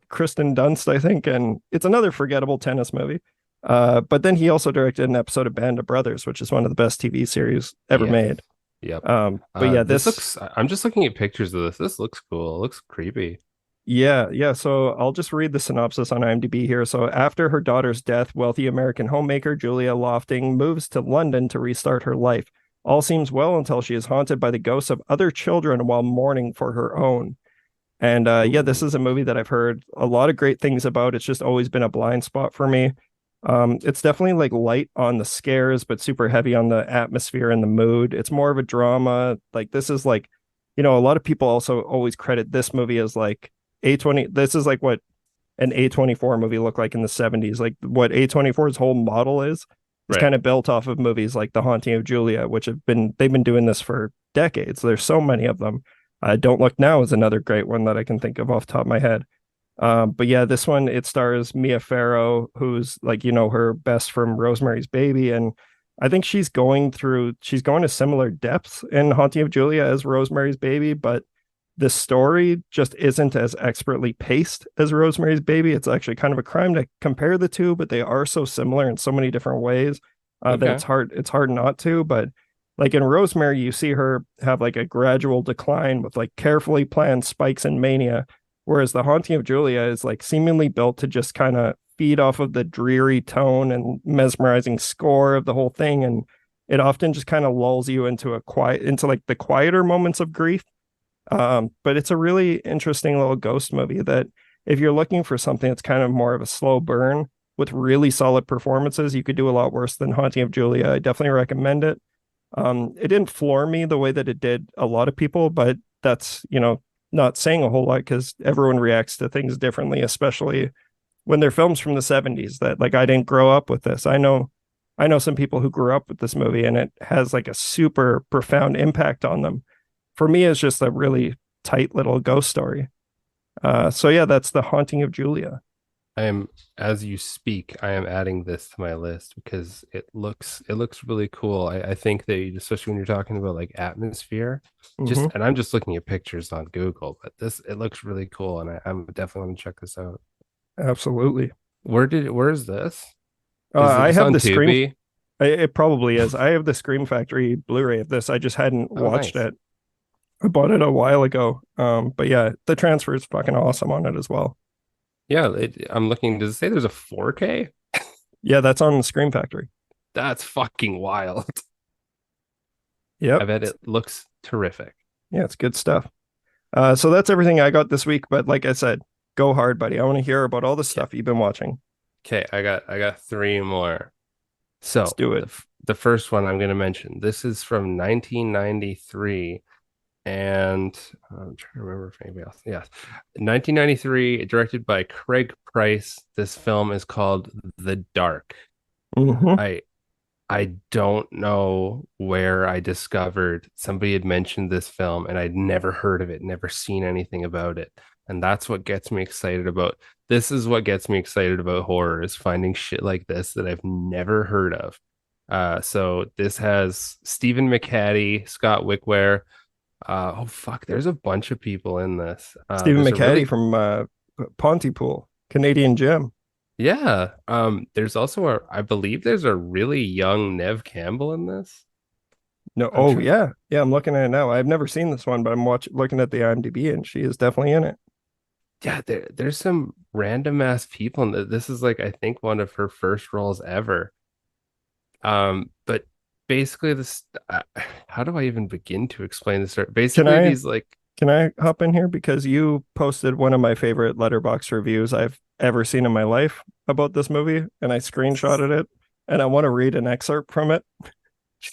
Kristen Dunst, I think, and it's another forgettable tennis movie. But then he also directed an episode of Band of Brothers, which is one of the best TV series ever Yeah. made. Yep. But yeah, This looks. I'm just looking at pictures of this. This looks cool. It looks creepy. yeah. So I'll just read the synopsis on IMDb here. So after her daughter's death, wealthy American homemaker Julia Lofting moves to London to restart her life. All seems well until she is haunted by the ghosts of other children while mourning for her own. And yeah, this Ooh. is a movie that I've heard a lot of great things about. It's just always been a blind spot for me. It's definitely like light on the scares, but super heavy on the atmosphere and the mood. It's more of a drama. Like this is like, a lot of people also always credit this movie as like A20. This is like what an A24 movie looked like in the 70s. Like what A24's whole model is Right. kind of built off of movies like The Haunting of Julia, which they've been doing this for decades. There's so many of them. Don't Look Now is another great one that I can think of off the top of my head. But yeah, this one it stars Mia Farrow, who's like her best from Rosemary's Baby, and I think she's going to similar depths in Haunting of Julia as Rosemary's Baby, but the story just isn't as expertly paced as Rosemary's Baby. It's actually kind of a crime to compare the two, but they are so similar in so many different ways that Okay. it's hard not to. But like in Rosemary, you see her have like a gradual decline with like carefully planned spikes and mania, whereas The Haunting of Julia is like seemingly built to just kind of feed off of the dreary tone and mesmerizing score of the whole thing, and it often just kind of lulls you into into like the quieter moments of grief. But it's a really interesting little ghost movie that if you're looking for something that's kind of more of a slow burn with really solid performances, you could do a lot worse than Haunting of Julia. I definitely recommend it. It didn't floor me the way that it did a lot of people, but that's, not saying a whole lot because everyone reacts to things differently, especially when they're films from the 70s that like I didn't grow up with this. I know some people who grew up with this movie and it has like a super profound impact on them. For me, it's just a really tight little ghost story. So yeah, that's The Haunting of Julia. I am, as you speak, I am adding this to my list because it looks really cool. I think that especially when you're talking about like atmosphere, Hmm. and I'm just looking at pictures on Google, but this it looks really cool, and I'm definitely want to check this out. Absolutely. Where is this? Is I this have on the Scream. Tubi? It probably is. I have the Scream Factory Blu-ray of this. I just hadn't Oh, watched nice. it. I bought it a while ago. But yeah, the transfer is fucking awesome on it as well. Yeah, I'm looking. Does it say there's a 4K? Yeah, that's on the Scream Factory. That's fucking wild. I Yep. bet it looks terrific. Yeah, it's good stuff. So that's everything I got this week. But like I said, go hard, buddy. I want to hear about all the Okay, stuff you've been watching. okay, I got three more. Let's So do it. the first one I'm going to mention. This is from 1993, and I'm trying to remember if anybody else. Yes, 1993, directed by Craig Price. This film is called The Dark. Hmm. I I don't know where I discovered somebody had mentioned this film and I'd never heard of it, never seen anything about it. And that's what gets me excited about this is what gets me excited about horror is finding shit like this that I've never heard of. So this has Stephen McHattie, Scott Wickware. Oh fuck, there's a bunch of people in this. Stephen There's a McHattie really from Pontypool, Canadian Gem. yeah. There's also I believe there's a really young Nev Campbell in this. No, I'm oh trying. yeah, yeah. I'm looking at it now. I've never seen this one, but I'm looking at the IMDb, and she is definitely in it. Yeah, there's some random ass people in this is like I think one of her first roles ever. But basically this how do I even begin to explain this story? Can Basically I these like can I hop in here because you posted one of my favorite letterbox reviews I've ever seen in my life about this movie, and I screenshotted it, and I want to read an excerpt from it.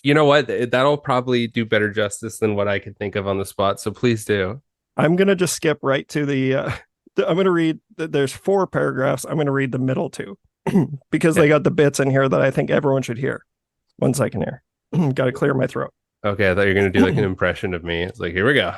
you know what? That'll probably do better justice than what I could think of on the spot. So please do. I'm gonna just skip right to the. I'm gonna read. There's four paragraphs. I'm gonna read the middle two because they Okay. got the bits in here that I think everyone should hear. One second here. Got to clear my throat. Okay, I thought you were gonna do like an impression of me. It's like, here we go.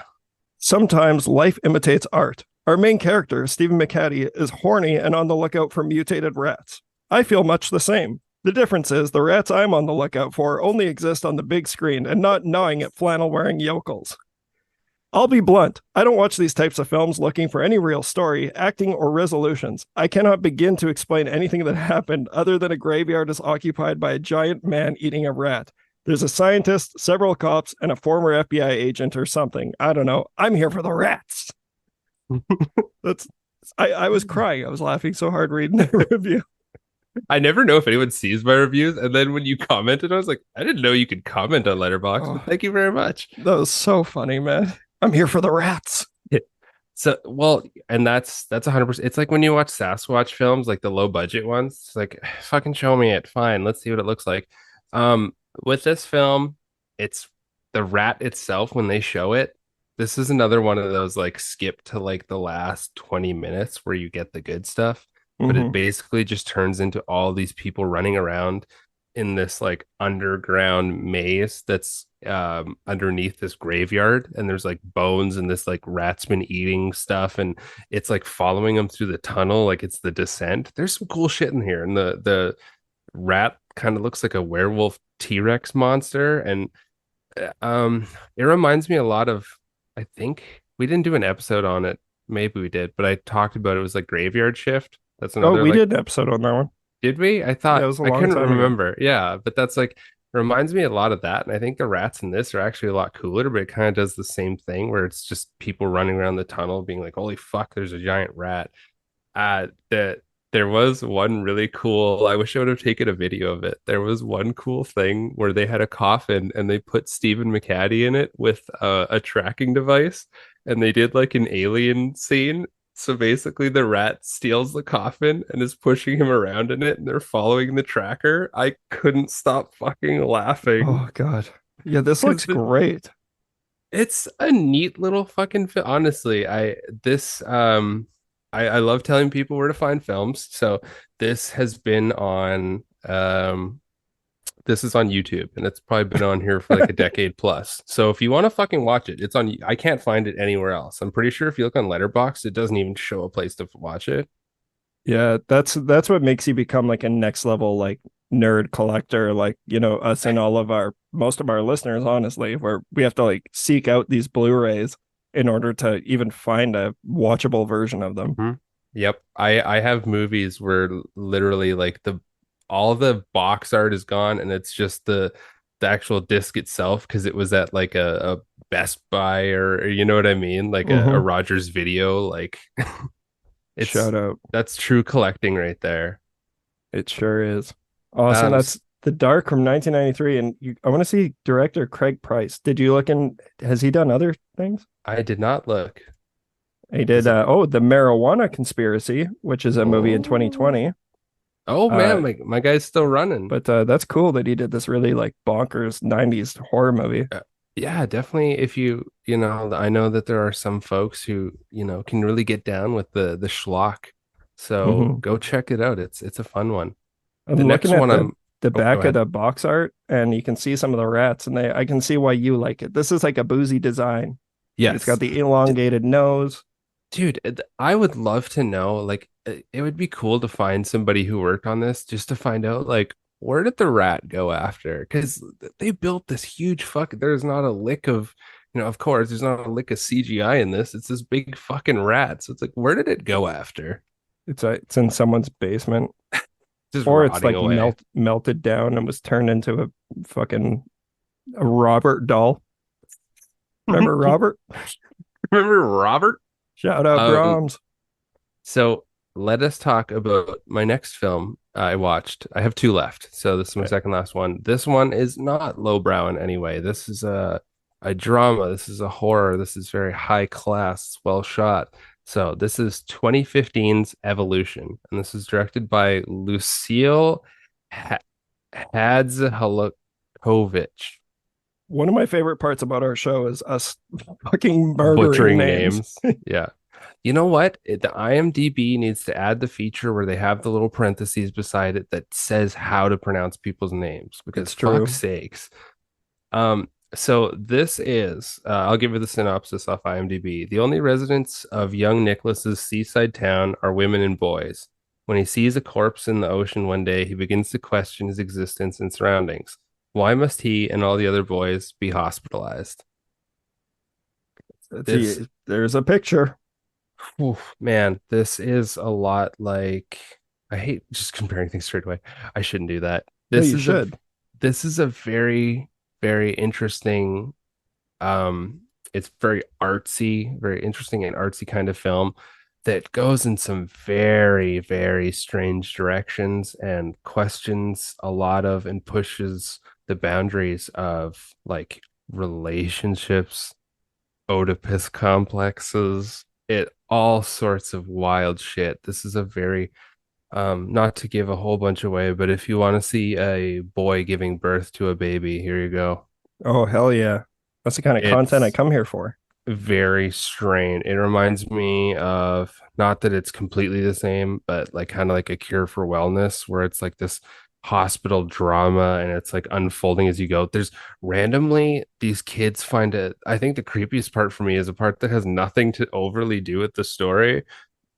Sometimes life imitates art. Our main character, Stephen McHattie, is horny and on the lookout for mutated rats. I feel much the same. The difference is the rats I'm on the lookout for only exist on the big screen and not gnawing at flannel wearing yokels. I'll be blunt. I don't watch these types of films looking for any real story, acting, or resolutions. I cannot begin to explain anything that happened other than a graveyard is occupied by a giant man eating a rat. There's a scientist, several cops, and a former FBI agent or something. I don't know. I'm here for the rats. That's I was crying. I was laughing so hard reading the review. I never know if anyone sees my reviews, and then when you commented, I was like, I didn't know you could comment on Letterboxd, but Oh, thank you very much. that was so funny, man. I'm here for the rats. So, well, and that's 100%. It's like when you watch Sasquatch films, like the low budget ones. It's like, fucking show me it. Fine, let's see what it looks like. Um, with this film, it's the rat itself when they show it. This is another one of those like skip to like the last 20 minutes where you get the good stuff, but it Mm-hmm. basically just turns into all these people running around in this like underground maze that's underneath this graveyard, and there's like bones and this like rat's been eating stuff, and it's like following them through the tunnel like it's the descent. There's some cool shit in here, and the rat kind of looks like a werewolf T-Rex monster, and it reminds me a lot of, I think we didn't do an episode on it. Maybe we did, but I talked about it was like Graveyard Shift. That's Oh, another we like, did an episode on that one. did we? I Yeah, it thought was a I long couldn't time ago. remember. Yeah, but that's like reminds me a lot of that. And I think the rats in this are actually a lot cooler, but it kind of does the same thing where it's just people running around the tunnel being like, holy fuck, there's a giant rat. That there was one really cool, I wish I would have taken a video of it. There was one cool thing where they had a coffin and they put Stephen McCaddy in it with a tracking device, and they did like an alien scene. So basically the rat steals the coffin and is pushing him around in it, and they're following the tracker. I couldn't stop fucking laughing Oh God. Yeah, this because looks great. it's a neat little fucking film. Honestly, I love telling people where to find films. So this has been on this is on YouTube, and it's probably been on here for like a decade plus. So if you want to fucking watch it, it's on. I can't find it anywhere else. I'm pretty sure if you look on Letterboxd, it doesn't even show a place to watch it. Yeah, that's what makes you become like a next level like nerd collector, like, you know, us and all of our most of our listeners, honestly, where we have to like seek out these Blu-rays in order to even find a watchable version of them. Mhm. Yep. I have movies where literally like the all the box art is gone and it's just the actual disc itself because it was at like a Best Buy or you know what I mean? Like a Hmm. Rogers Video. Like it's Shout out. that's true collecting right there. It sure is. Awesome. Um That's The Dark from 1993. And I want to see director Craig Price. Did you look in? Has he done other things? I did not look. He did, Is it The Marijuana Conspiracy, which is a movie in oh 2020. oh Uh, man, my guy's still running. but That's cool that he did this really like bonkers 90s horror movie. Yeah, definitely. If you know, I know that there are some folks who, you know, can really get down with the schlock. So Hmm. go check it out. It's a fun one. I'm The looking next at one I'm the oh, go back of ahead. the box art, and you can see some of the rats, and I can see why you like it. This is like a boozy design. Like it's got Yes. the D- elongated nose. Dude, I would love to know, like, it would be cool to find somebody who worked on this just to find out, like, where did the rat go after? Because they built this huge there's not a lick of, you know, of course, there's not a lick of CGI in this. It's this big fucking rat. So it's like, where did it go after? It's in someone's basement, Just or it's rotting like away. melted down and was turned into a fucking a Robert doll. Remember Robert? Remember Robert? Shout out Um, Brahms. so let us talk about my next film I watched. I have two left. So this is my Okay. second last one. This one is not lowbrow in any way. This is a drama. This is a horror. This is very high class, well shot. So this is 2015's Evolution, and this is directed by Lucille ha- Hadzihalovic. One of my favorite parts about our show is us fucking murdering Butchering names. names. Yeah. You know what? The IMDb needs to add the feature where they have the little parentheses beside it that says how to pronounce people's names because It's fuck's true. sakes. So this is I'll give you the synopsis off IMDb. The only residents of young Nicholas's seaside town are women and boys. When he sees a corpse in the ocean one day, he begins to question his existence and surroundings. Why must he and all the other boys be hospitalized? This There's a picture. Oof, man, this is a lot like I hate just comparing things straight away. I shouldn't do that. No, This you is a should. very very interesting it's very interesting and artsy kind of film that goes in some very very strange directions and questions a lot of and pushes the boundaries of like relationships, Oedipus complexes, it all sorts of wild shit. This is a very not to give a whole bunch away, but if you want to see a boy giving birth to a baby, here you go. Oh, hell yeah. That's the kind of content I It's come here for. very strange. It reminds me of not that it's completely the same, but like kind of like A Cure for Wellness, where it's like this hospital drama and it's like unfolding as you go. There's randomly these kids find it. I think the creepiest part for me is a part that has nothing to overly do with the story,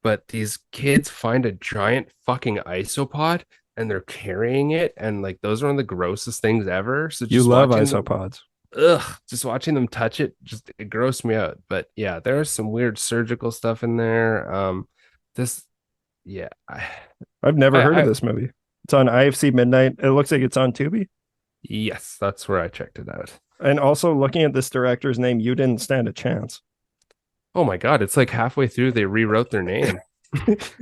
but these kids find a giant fucking isopod and they're carrying it, and like those are one of the grossest things ever. So You just love watching them isopods. just watching them touch it, just it grossed me out. But yeah, there's some weird surgical stuff in there. This, yeah, I've never heard of I this movie. It's on IFC Midnight. It looks like it's on Tubi. yes, that's where I checked it out. And also looking at this director's name, you didn't stand a chance. Oh my God, it's like halfway through they rewrote their name.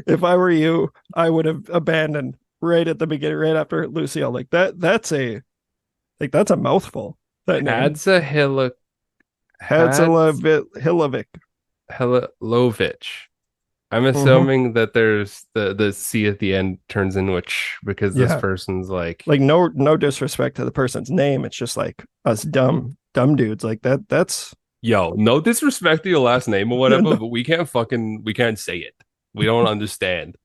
If I were you, I would have abandoned right at the beginning, right after Lucille. Like that's a mouthful. That name. Hadza Hila Hadz Hilovic. Hilovich. I'm Mm-hmm. assuming that there's the C at the end turns into a ch because this Yeah. person's like, Like no disrespect to the person's name. It's just like us dumb dudes like that. That's yo, no disrespect to your last name or whatever, no. but we can't say it. We don't understand.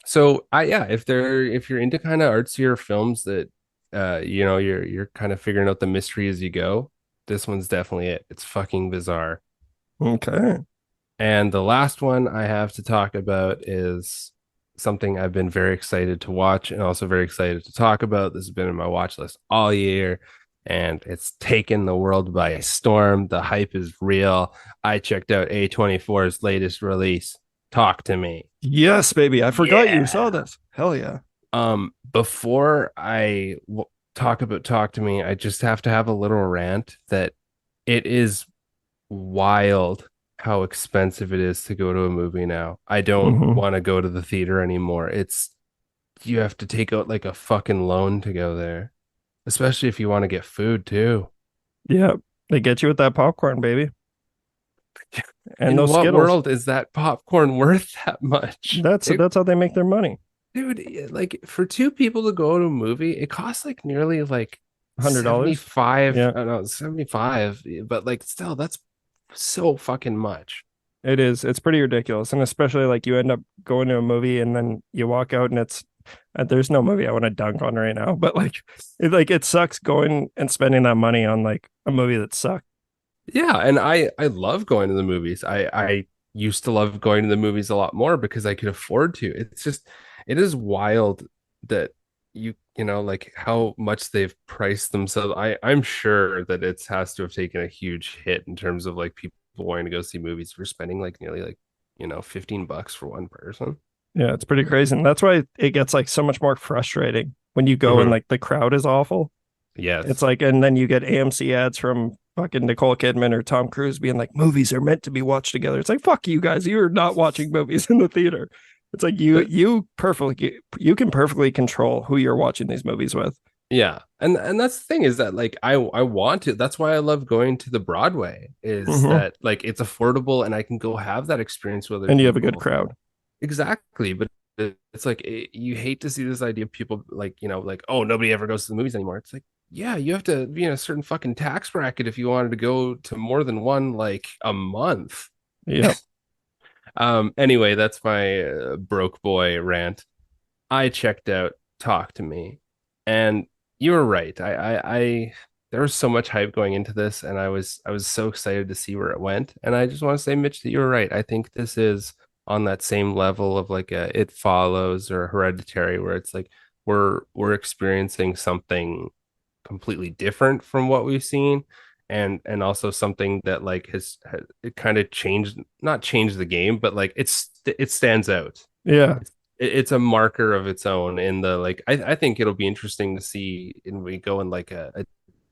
So I yeah, if you're into kind of artsier films that you're kind of figuring out the mystery as you go, this one's definitely it. It's fucking bizarre. Okay. And the last one I have to talk about is something I've been very excited to watch and also very excited to talk about. This has been in my watch list all year and it's taken the world by storm. The hype is real. I checked out A24's latest release. Talk to me. Yes, baby. I forgot you Yeah. saw this. Hell yeah. Before talk about Talk to Me, I just have to have a little rant that it is wild how expensive it is to go to a movie now. I don't Mm-hmm. want to go to the theater anymore. It's you have to take out like a fucking loan to go there, especially if you want to get food too. Yeah. They get you with that popcorn, baby. And In those what Skittles. world is that popcorn worth that much? That's how they make their money. Dude, like for two people to go to a movie, it costs like nearly like $100. 75, Yeah. I don't know, 75, but like still that's so fucking much. It is. It's pretty ridiculous. And especially like you end up going to a movie and then you walk out and it's there's no movie I want to dunk on right now, but it sucks going and spending that money on like a movie that sucks. Yeah, and I love going to the movies. I used to love going to the movies a lot more because I could afford to. It's just it is wild that you know like how much they've priced themselves. I'm sure that it has to have taken a huge hit in terms of like people wanting to go see movies for spending like nearly like 15 bucks for one person. Yeah, it's pretty crazy. And that's why it gets like so much more frustrating when you go and Mhm. like the crowd is awful. It's Yes. like, and then you get AMC ads from fucking Nicole Kidman or Tom Cruise being like, movies are meant to be watched together. It's like, fuck you guys. You're not watching movies in the theater. It's like But you can perfectly control who you're watching these movies with. yeah, and that's the thing is that like I want to. That's why I love going to the Broadway. Is Hmm. that like it's affordable and I can go have that experience with other And you have a good people. crowd. Exactly, but it's like you hate to see this idea of people like like oh nobody ever goes to the movies anymore. It's like yeah, you have to be in a certain fucking tax bracket if you wanted to go to more than one like a month. Yep. Anyway, that's my broke boy rant. I checked out Talk to Me, and you were right. I there was so much hype going into this, and I was so excited to see where it went. And I just want to say, Mitch, that you were right. I think this is on that same level of like a It Follows or Hereditary, where it's like we're experiencing something completely different from what we've seen. And also something that like has it kind of changed, not changed the game, but like it stands out. Yeah. It's a marker of its own in the like I think it'll be interesting to see and we go in like a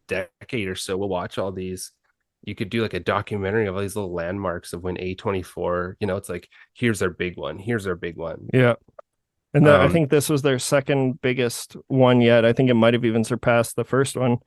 decade or so we'll watch all these. You could do like a documentary of all these little landmarks of when A24, it's like here's our big one, here's our big one. Yeah. And I um think this was their second biggest one yet. I think it might have even surpassed the first one.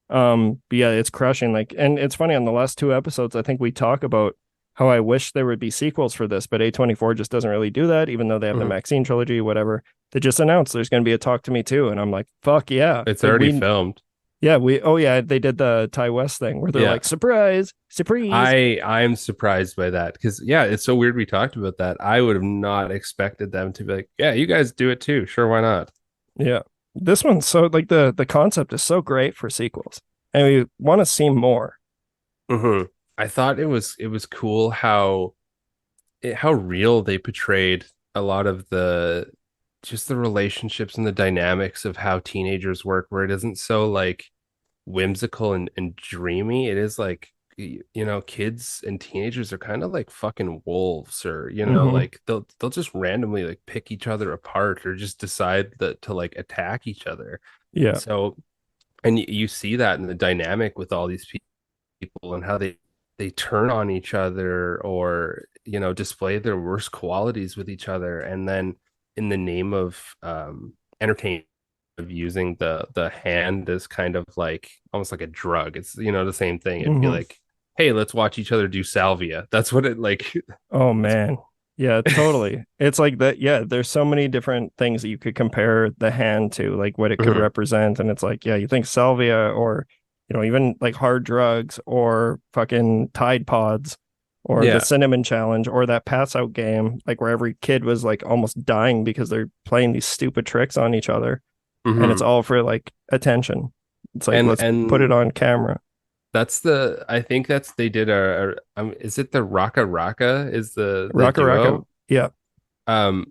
But yeah, it's crushing. Like, and it's funny on the last two episodes, I think we talk about how I wish there would be sequels for this, but A24 just doesn't really do that, even though they have the mhm. Maxine trilogy, whatever. They just announced there's going to be a Talk to Me too, and I'm like, fuck yeah! It's Like already filmed. oh yeah, they did the Ty West thing where they're Yeah, like, surprise, surprise. I'm surprised by that because yeah, it's so weird we talked about that. I would have not expected them to be like, yeah, you guys do it too, sure, why not? Yeah, this one's so like the concept is so great for sequels, and we want to see more. Mhm. I thought it was cool how real they portrayed a lot of the just the relationships and the dynamics of how teenagers work, where it isn't so like whimsical and dreamy. It is like, you know, kids and teenagers are kind of like fucking wolves, or you know, Hmm. like they'll just randomly like pick each other apart or just decide that to like attack each other. Yeah. So, and you see that in the dynamic with all these people and how they turn on each other, or you know, display their worst qualities with each other, and then in the name of entertainment, of using the hand as kind of like almost like a drug. It's, you know, the same thing. It'd be Hmm. like, hey, let's watch each other do salvia. That's what it like. Oh man. Yeah, totally. It's like that. Yeah, there's so many different things that you could compare the hand to, like what it could Mhm. represent. And it's like, yeah, you think salvia or, you know, even like hard drugs or fucking Tide Pods or the Yeah. cinnamon challenge or that pass out game, like where every kid was like almost dying because they're playing these stupid tricks on each other. And it's Hmm. all for like attention. It's like, let's put it And on camera. that's the, I think that's, they did is it the Raka Raka is the Rocka Rocka. duo? Yeah.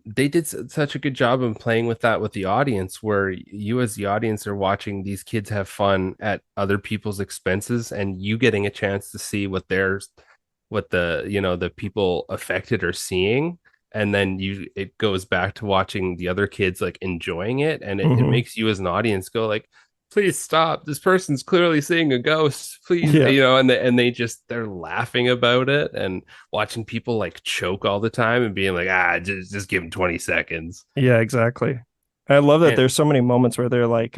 They did such a good job of playing with that with the audience, where you as the audience are watching these kids have fun at other people's expenses, and you getting a chance to see what the, you know, the people affected are seeing. And then it goes back to watching the other kids like enjoying it, and it Hmm. makes you as an audience go like, please stop, this person's clearly seeing a ghost, please, Yeah. you know. And they just, they're laughing about it, and watching people like choke all the time and being like, ah, just give them 20 seconds. Yeah, exactly. I love that And there's so many moments where they're like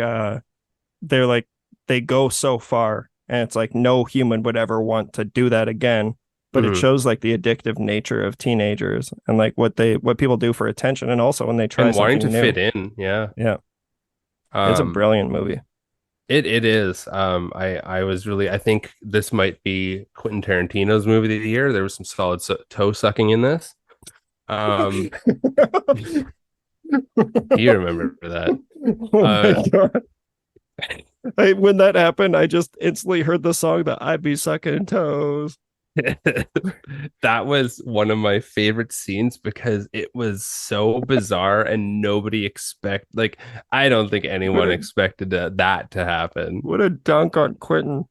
they go so far and it's like no human would ever want to do that again. But it mhm. shows like the addictive nature of teenagers and like what people do for attention and also when they try And wanting to something new. fit in, yeah. Yeah. It's a um brilliant movie. it is. I was really, I think this might be Quentin Tarantino's movie of the year. There was some solid toe sucking in this. um you remember that. Oh my uh God. When that happened, I just instantly heard the song that I'd be sucking toes. that was one of my favorite scenes because it was so bizarre, and nobody like, I don't think What anyone a expected that to happen. what a dunk on Quentin.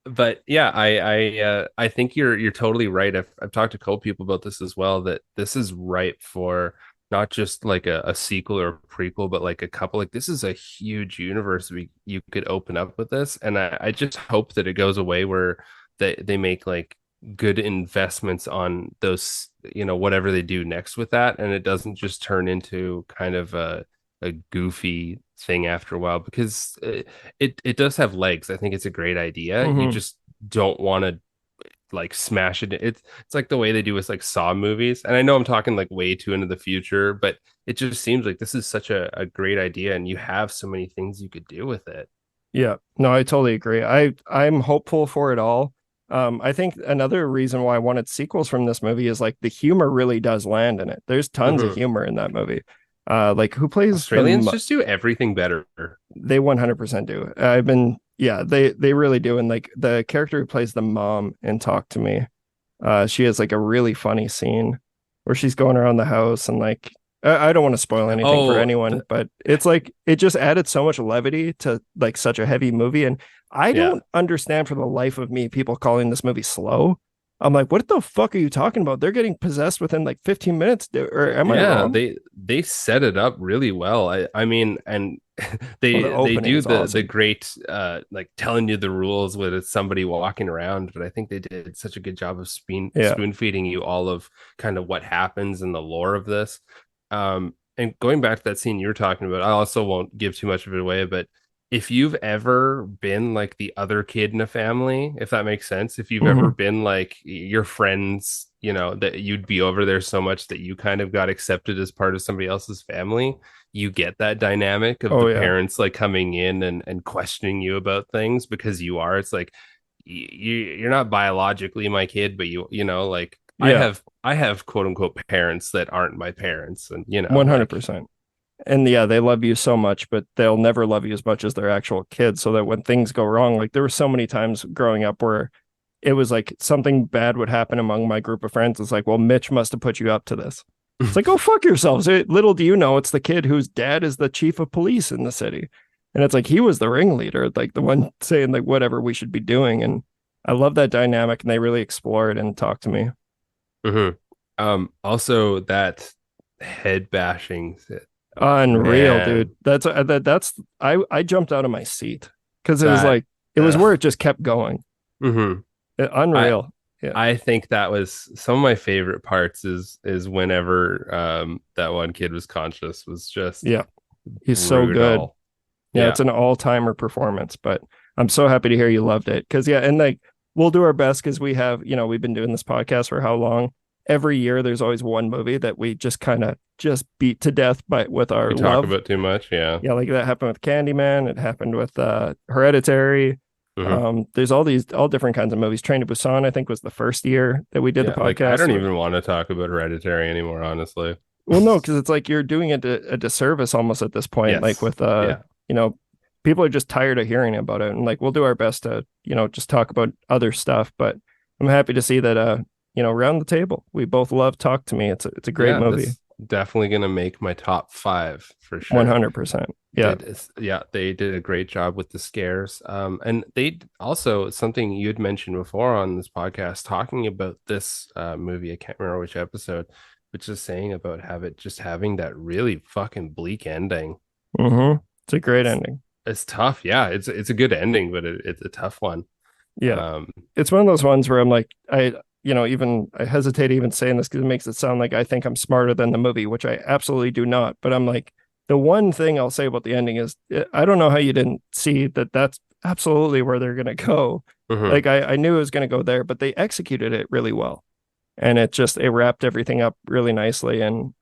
But yeah, I think you're totally right. I've talked to co people about this as well, that this is ripe for not just like a sequel or a prequel, but like a couple. Like, this is a huge universe you could open up with this, and I just hope that it goes away where they make like good investments on those, you know, whatever they do next with that, and it doesn't just turn into kind of a goofy thing after a while, because it does have legs. I think it's a great idea. You Hmm. just don't want to like smash it. It's like the way they do with like Saw movies. And I know I'm talking like way too into the future, but it just seems like this is such a great idea, and you have so many things you could do with it. Yeah, no, I totally agree. I'm hopeful for it all. I think another reason why I wanted sequels from this movie is like the humor really does land in it. There's tons of Mhm. humor in that movie. Like who plays Australians just do everything better. they 100% do. Yeah, they really do. And like the character who plays the mom in Talk to Me, she has like a really funny scene where she's going around the house and like I don't want to spoil anything for Oh, anyone, but it's like it just added so much levity to like such a heavy movie. And I yeah. don't understand for the life of me people calling this movie slow. I'm like, what the fuck are you talking about? They're getting possessed within like 15 minutes, or am I Yeah, wrong? they set it up really well. I mean, and Oh, the they opening do is the awesome. great like telling you the rules with it's somebody walking around, but I think they did such a good job of Yeah. spoon feeding you all of kind of what happens in the lore of this. And going back to that scene you were talking about, I also won't give too much of it away, but if you've ever been like the other kid in a family, if that makes sense, if you've ever Hmm. been like your friends, you know, that you'd be over there so much that you kind of got accepted as part of somebody else's family, you get that dynamic of Oh the yeah. parents like coming in and questioning you about things because you are. It's like you're not biologically my kid, but you know, like Yeah. I have quote unquote parents that aren't my parents, and you know, like 100%. And yeah, they love you so much, but they'll never love you as much as their actual kids. So that when things go wrong, like there were so many times growing up where it was like something bad would happen among my group of friends. It's like, well, Mitch must have put you up to this. It's like, go fuck yourselves. Little do you know, it's the kid whose dad is the chief of police in the city. And it's like he was the ringleader, like the one saying like whatever we should be doing. And I love that dynamic, and they really explore it and talk to me. Also that head bashing, Unreal, man, dude. That's I jumped out of my seat because it was that like it was where it just kept going. mhm. I Unreal. Yeah. I think that was some of my favorite parts is whenever that one kid was conscious was just Yeah. He's so good. brutal. Yeah, Yeah. it's an all-timer performance, but I'm so happy to hear you loved it. Cause yeah, and like we'll do our best because we have, we've been doing this podcast for how long? Every year there's always one movie that we just kind of just beat to death with our We talk love. about too much, yeah. Yeah, like that happened with Candyman, it happened with Hereditary. Hmm. There's all different kinds of movies. Train to Busan, I think, was the first year that we did the Yeah, like I don't podcast. even want to talk about Hereditary anymore, honestly. Well, no, because it's like you're doing it a disservice almost at this point. Like Yes. with Yeah. you know, people are just tired of hearing about it, and like we'll do our best to just talk about other stuff. But I'm happy to see that around the table we both love Talk to Me. It's a great Yeah, movie. that's definitely gonna make my top five for sure. 100%. Yeah. They did a great job with the scares. And they also something you had mentioned before on this podcast, talking about this movie. I can't remember which episode, but just saying about having that really fucking bleak ending. It's a great It's, ending. it's tough. Yeah, it's a good ending, but it's a tough one. Yeah. Um, It's one of those ones where I'm like, I hesitate even saying this because it makes it sound like I think I'm smarter than the movie, which I absolutely do not. But I'm like, the one thing I'll say about the ending is I don't know how you didn't see that that's absolutely where they're going to go. mhm. Like I knew it was going to go there, but they executed it really well. And it wrapped everything up really nicely. And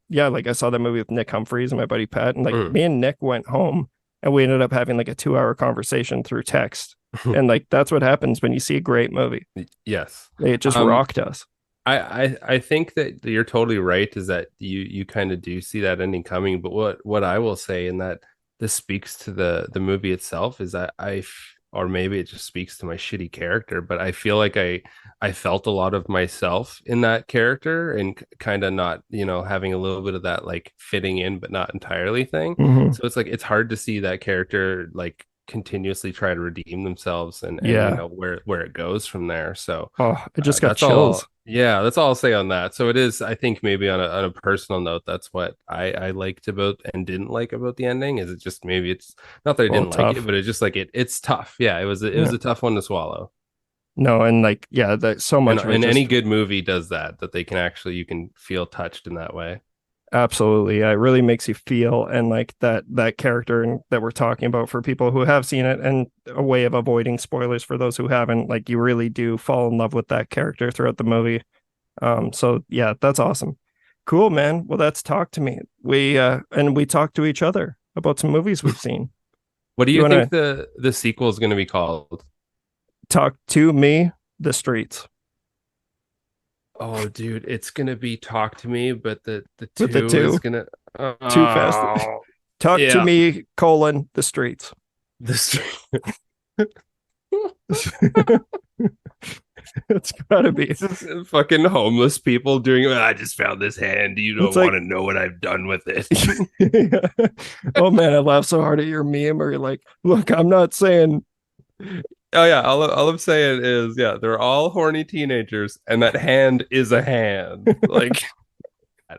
yeah, like I saw that movie with Nick Humphreys and my buddy Pat, and like me and Nick went home and we ended up having like a 2-hour conversation through text. And like that's what happens when you see a great movie. Yes. It just rocked us. I think that you're totally right, is that you kind of do see that ending coming. But what I will say, and that this speaks to the movie itself, is that or maybe it just speaks to my shitty character, but I feel like I felt a lot of myself in that character, and kind of not, having a little bit of that like fitting in but not entirely thing. Mm-hmm. So it's like it's hard to see that character like continuously try to redeem themselves, and Yeah. where it goes from there. So Oh, it just got that's all. chills. Yeah, that's all I'll say on that. So it is, I think, maybe on a personal note, that's what I liked about and didn't like about the ending. Is it just maybe it's not that I Well, didn't like it, tough. but it's just like it's tough. Yeah, it was Yeah. a tough one to swallow. No, and like, yeah, that so And much of it any just good movie does that they can actually, you can feel touched in that way. absolutely, yeah, it really makes you feel, and like that character and that we're talking about for people who have seen it, and a way of avoiding spoilers for those who haven't, like you really do fall in love with that character throughout the movie. So yeah, that's awesome. Cool, man. Well, that's Talk to Me. We talk to each other about some movies we've seen. What do You you want think to the sequel is going to be called? talk to me, the streets, Oh, dude, it's gonna be Talk to Me, but the with the two is two, gonna. too fast. Oh, Talk to yeah. me, the streets. This. It's gotta be. Fucking homeless people doing. I just found this hand. You It's don't like, want to know what I've done with it. oh man, I laughed so hard at your meme where you're like, look, I'm not saying. Oh yeah, all I'm saying is, yeah, they're all horny teenagers, and that hand is a hand. Like,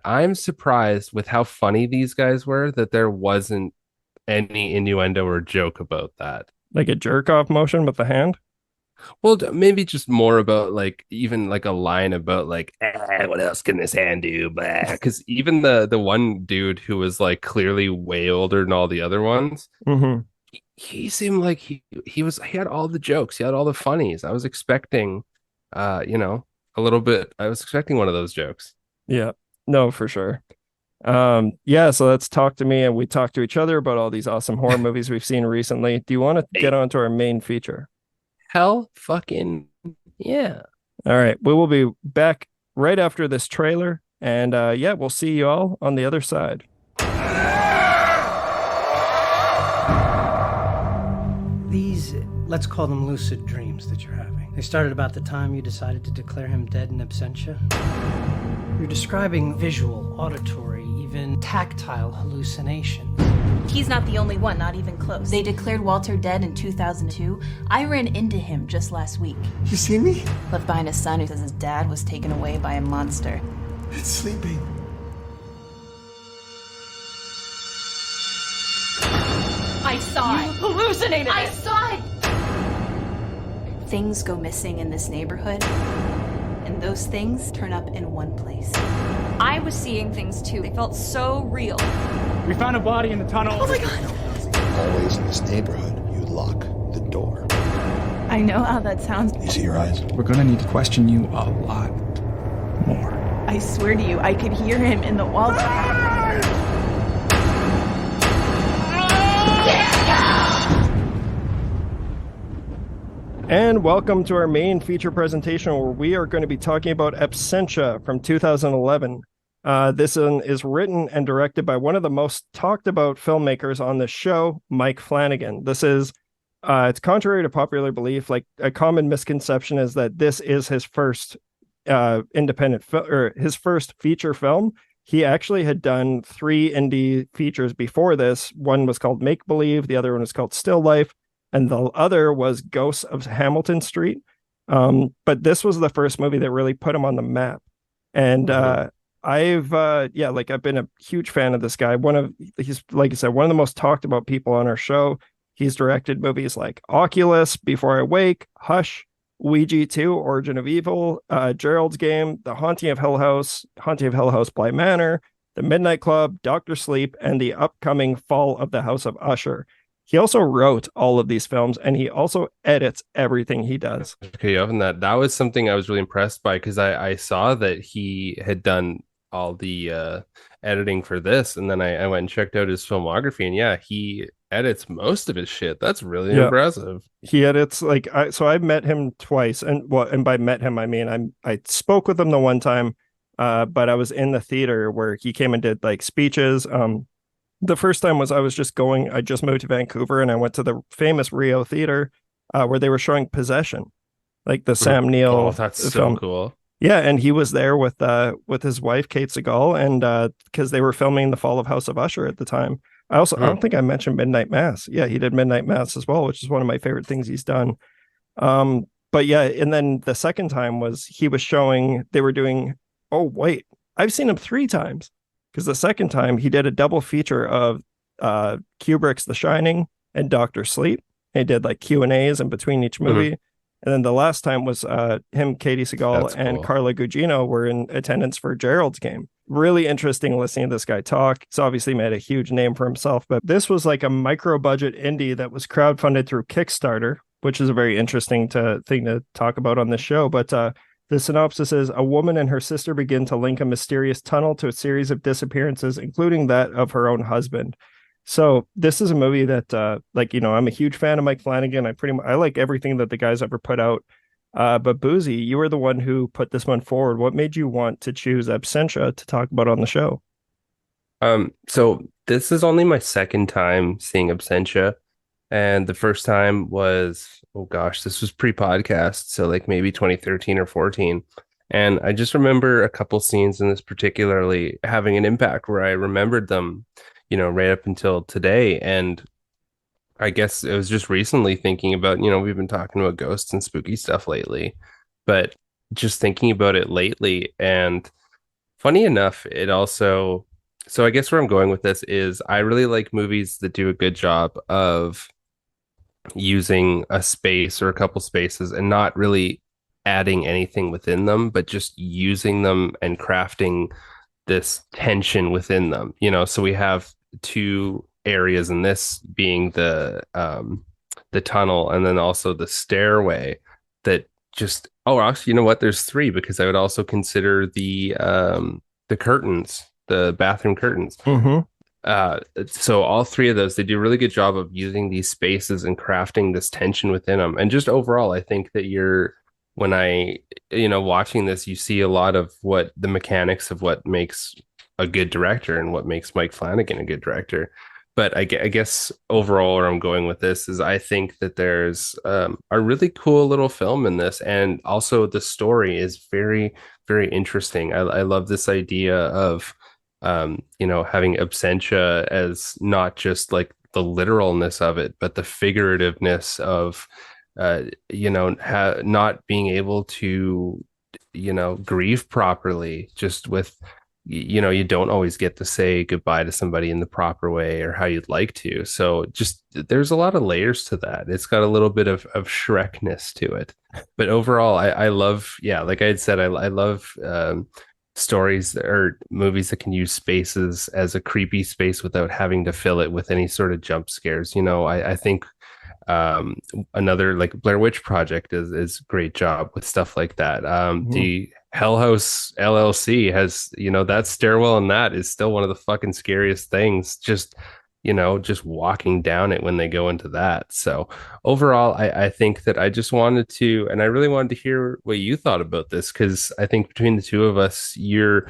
I'm surprised with how funny these guys were that there wasn't any innuendo or joke about that. Like a jerk off motion with the hand. Well, maybe just more about like even like a line about like, what else can this hand do? Because even the one dude who was like clearly way older than all the other ones, Mm-hmm. he seemed like he had all the jokes, he had all the funnies. I was expecting, a little bit. I was expecting one of those jokes. Yeah, no, for sure. Yeah, so let's talk to me, and we talk to each other about all these awesome horror movies we've seen recently. Do you want to get Hey, on to our main feature? hell, fucking yeah. All right, we will be back right after this trailer, and yeah, we'll see you all on the other side. These, let's call them lucid dreams that you're having. They started about the time you decided to declare him dead in absentia. You're describing visual, auditory, even tactile hallucinations. He's not the only one, not even close. They declared Walter dead in 2002. I ran into him just last week. You see me? Left behind a son who says his dad was taken away by a monster. It's sleeping. I saw it. Hallucinated. I saw it. Things go missing in this neighborhood, and those things turn up in one place. I was seeing things too. They felt so real. We found a body in the tunnel. Oh my God. Always in this neighborhood, you lock the door. I know how that sounds. You see your eyes? We're gonna need to question you a lot more. I swear to you, I could hear him in the walls. And welcome to our main feature presentation where we are going to be talking about Absentia from 2011. This one is written and directed by one of the most talked about filmmakers on this show, Mike Flanagan. This is, it's contrary to popular belief, like a common misconception is that this is his first his first feature film. He actually had done 3 indie features before this. One was called Make Believe, the other one was called Still Life, and the other was Ghosts of Hamilton Street. But this was the first movie that really put him on the map. And I've been a huge fan of this guy. He's, like I said, one of the most talked about people on our show. He's directed movies like Oculus, Before I Wake, Hush, Ouija 2, Origin of Evil, Gerald's Game, The Haunting of Hill House, Bly Manor, The Midnight Club, Dr. Sleep, and the upcoming Fall of the House of Usher. He also wrote all of these films, and he also edits everything he does. Okay, Oven, that was something I was really impressed by, because I saw that he had done all the editing for this, and then I went and checked out his filmography, and yeah, he edits most of his shit. That's really impressive. He edits I met him twice, and by met him I mean I spoke with him the one time, but I was in the theater where he came and did like speeches. The first time was I just moved to Vancouver, and I went to the famous Rio Theater where they were showing Possession, like the Sam Neill. Oh, that's film. So cool. Yeah, and he was there with his wife Kate Segal, and because they were filming the Fall of House of Usher at the time. I don't think I mentioned Midnight Mass. Yeah, he did Midnight Mass as well, which is one of my favorite things he's done. But yeah, and then the second time was they were doing. Oh wait, I've seen him 3 times. Because the second time he did a double feature of Kubrick's The Shining and Dr. Sleep. He did like Q&As in between each movie. And then the last time was him, Katie Segal, and Carla Gugino were in attendance for Gerald's Game. Really interesting listening to this guy talk. He's obviously made a huge name for himself, but this was like a micro budget indie that was crowdfunded through Kickstarter, which is a very interesting thing to talk about on this show. But the synopsis is: a woman and her sister begin to link a mysterious tunnel to a series of disappearances, including that of her own husband. So this is a movie that, I'm a huge fan of Mike Flanagan. I like everything that the guy's ever put out. But Buzi, you were the one who put this one forward. What made you want to choose Absentia to talk about on the show? So this is only my second time seeing Absentia. And the first time was, this was pre-podcast, so like maybe 2013 or 14. And I just remember a couple scenes in this particularly having an impact where I remembered them, right up until today. And I guess it was just recently thinking about, we've been talking about ghosts and spooky stuff lately, but just thinking about it lately. And funny enough, it also, so I guess where I'm going with this is I really like movies that do a good job of using a space or a couple spaces and not really adding anything within them, but just using them and crafting this tension within them. So we have 2 areas in this being the tunnel and then also the stairway that just actually, you know what, there's 3, because I would also consider the curtains, the bathroom curtains. So all 3 of those, they do a really good job of using these spaces and crafting this tension within them. And just overall, I think that when watching this, you see a lot of what the mechanics of what makes a good director and what makes Mike Flanagan a good director. But I guess overall where I'm going with this is I think that there's a really cool little film in this. And also the story is very, very interesting. I love this idea of having Absentia as not just like the literalness of it, but the figurativeness of, not being able to, grieve properly, just with, you don't always get to say goodbye to somebody in the proper way or how you'd like to. So just there's a lot of layers to that. It's got a little bit of Shrekness to it. But overall, I love, yeah, like I had said, I love stories or movies that can use spaces as a creepy space without having to fill it with any sort of jump scares. I think another like Blair Witch Project is great job with stuff like that. The Hell House LLC has, that stairwell, and that is still one of the fucking scariest things, just walking down it when they go into that. So overall, I think that I just wanted to, and I really wanted to hear what you thought about this, because I think between the two of us, you're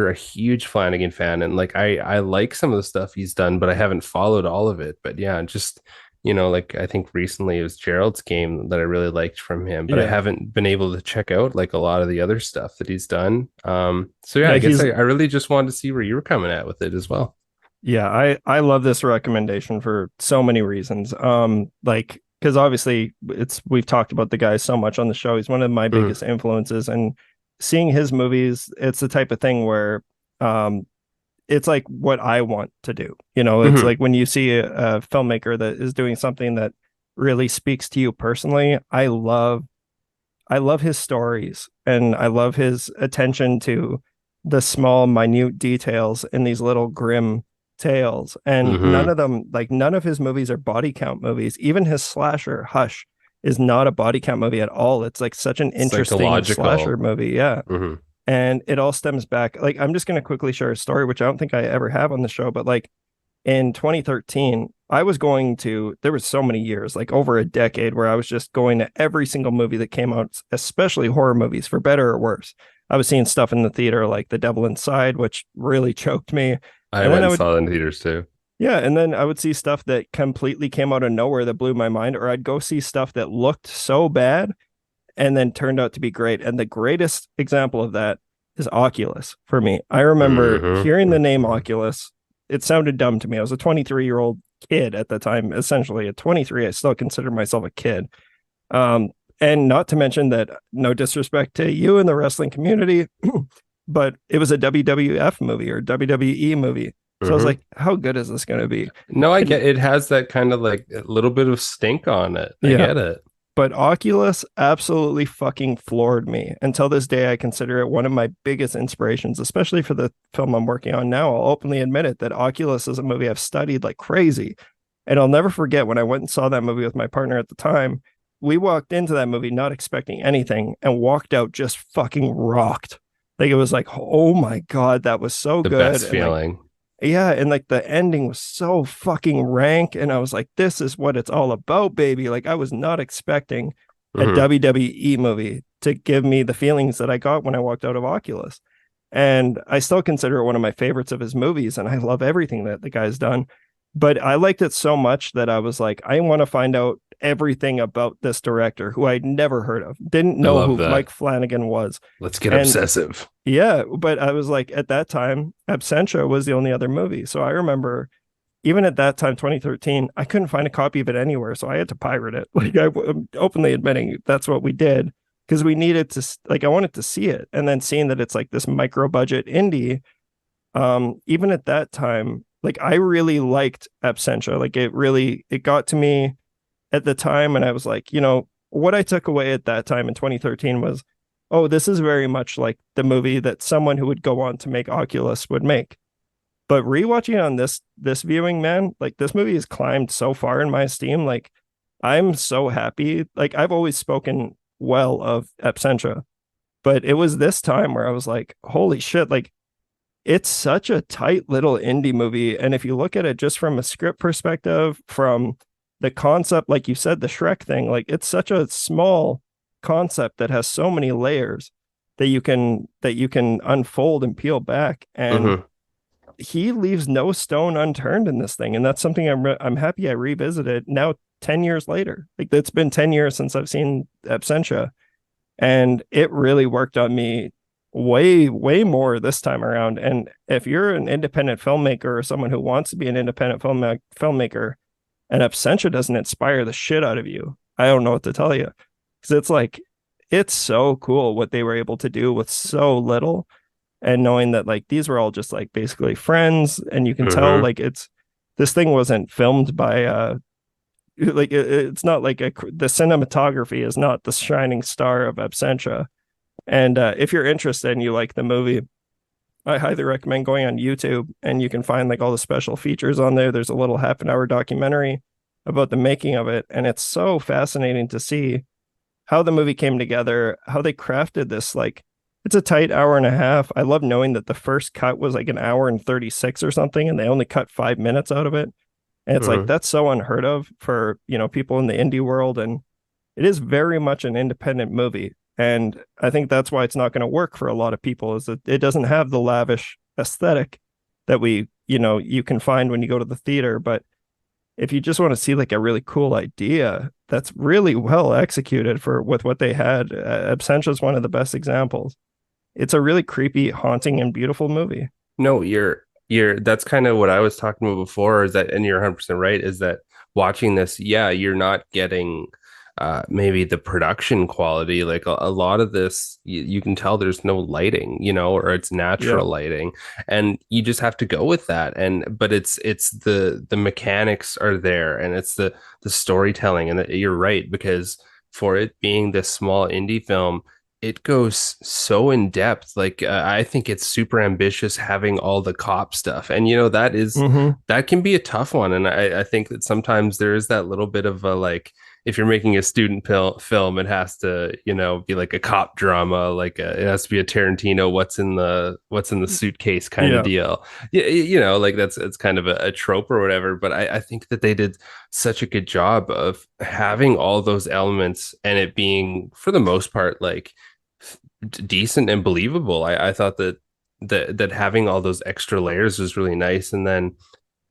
a huge Flanagan fan, and like I like some of the stuff he's done, but I haven't followed all of it. But yeah, just like I think recently it was Gerald's Game that I really liked from him, but I haven't been able to check out like a lot of the other stuff that he's done. So yeah, I guess I really just wanted to see where you were coming at with it as well. Yeah, I love this recommendation for so many reasons. Like, because obviously we've talked about the guy so much on the show. He's one of my biggest influences, and seeing his movies, it's the type of thing where it's like what I want to do. It's like when you see a filmmaker that is doing something that really speaks to you personally. I love his stories, and I love his attention to the small, minute details in these little grim tales. And none of his movies are body count movies. Even his slasher Hush is not a body count movie at all. It's like such an interesting slasher movie. Yeah. And it all stems back. Like, I'm just going to quickly share a story, which I don't think I ever have on the show, but like in 2013, there was so many years, like over a decade, where I was just going to every single movie that came out, especially horror movies, for better or worse. I was seeing stuff in the theater like The Devil Inside, which really choked me. I went and saw it in theaters too. Yeah, and then I would see stuff that completely came out of nowhere that blew my mind, or I'd go see stuff that looked so bad and then turned out to be great. And the greatest example of that is Oculus for me. I remember hearing the name Oculus. It sounded dumb to me. I was a 23-year-old kid at the time. Essentially, at 23, I still consider myself a kid. And not to mention that, no disrespect to you and the wrestling community, but it was a WWF movie or WWE movie. So I was like, how good is this going to be? No, I get it. Has that kind of like a little bit of stink on it. I get it. But Oculus absolutely fucking floored me. Until this day, I consider it one of my biggest inspirations, especially for the film I'm working on now. I'll openly admit it, that Oculus is a movie I've studied like crazy. And I'll never forget when I went and saw that movie with my partner at the time. We walked into that movie not expecting anything and walked out just fucking rocked. Like, it was like, oh my God, that was so good. The best feeling. Yeah, and like the ending was so fucking rank, and I was like, this is what it's all about, baby. Like, I was not expecting a WWE movie to give me the feelings that I got when I walked out of Oculus. And I still consider it one of my favorites of his movies, and I love everything that the guy's done. But I liked it so much that I was like, I want to find out everything about this director who I'd never heard of. Didn't know who Mike Flanagan was. Let's get obsessive. Yeah, but I was like, at that time, Absentia was the only other movie. So I remember, even at that time, 2013, I couldn't find a copy of it anywhere. So I had to pirate it. Like, I'm openly admitting that's what we did, because we needed to, like, I wanted to see it. And then seeing that it's like this micro budget indie, even at that time, like, I really liked Absentia. Like, it got to me at the time. And I was like, what I took away at that time in 2013 was, oh, this is very much like the movie that someone who would go on to make Oculus would make. But rewatching on this viewing, man, like, this movie has climbed so far in my esteem. Like, I'm so happy. Like, I've always spoken well of Absentia, but it was this time where I was like, holy shit, like, it's such a tight little indie movie. And if you look at it just from a script perspective, from the concept, like you said, the Shrek thing, like, it's such a small concept that has so many layers that you can unfold and peel back. And he leaves no stone unturned in this thing. And that's something I'm happy I revisited now 10 years later. Like, it's been 10 years since I've seen Absentia, and it really worked on me way more this time around. And if you're an independent filmmaker or someone who wants to be an independent filmmaker, and Absentia doesn't inspire the shit out of you, I don't know what to tell you. Because it's like, it's so cool what they were able to do with so little, and knowing that like these were all just like basically friends, and you can tell like this thing wasn't filmed by like it's not like the cinematography is not the shining star of Absentia. And if you're interested and you like the movie, I highly recommend going on YouTube, and you can find like all the special features on there. There's a little half an hour documentary about the making of it, and it's so fascinating to see how the movie came together, how they crafted this. Like, it's a tight hour and a half. I love knowing that the first cut was like an hour and 36 or something, and they only cut 5 minutes out of it. And it's like, that's so unheard of for, you know, people in the indie world. And it is very much an independent movie. And I think that's why it's not going to work for a lot of people, is that it doesn't have the lavish aesthetic that you can find when you go to the theater. But if you just want to see like a really cool idea that's really well executed with what they had, Absentia is one of the best examples. It's a really creepy, haunting, and beautiful movie. No, that's kind of what I was talking about before, is that, and you're 100% right, is that watching this, you're not getting maybe the production quality. Like a lot of this, you can tell there's no lighting, or it's natural lighting, and you just have to go with that. But it's the mechanics are there, and it's the storytelling. And you're right, because for it being this small indie film, it goes so in depth. Like I think it's super ambitious, having all the cop stuff, and that is that can be a tough one. And I think that sometimes there is that little bit of a, like, if you're making a student film, it has to, be like a cop drama, like it has to be a Tarantino, what's in the suitcase kind of deal. Like it's kind of a trope or whatever. But I think that they did such a good job of having all those elements, and it being, for the most part, like decent and believable. I thought that having all those extra layers was really nice. And then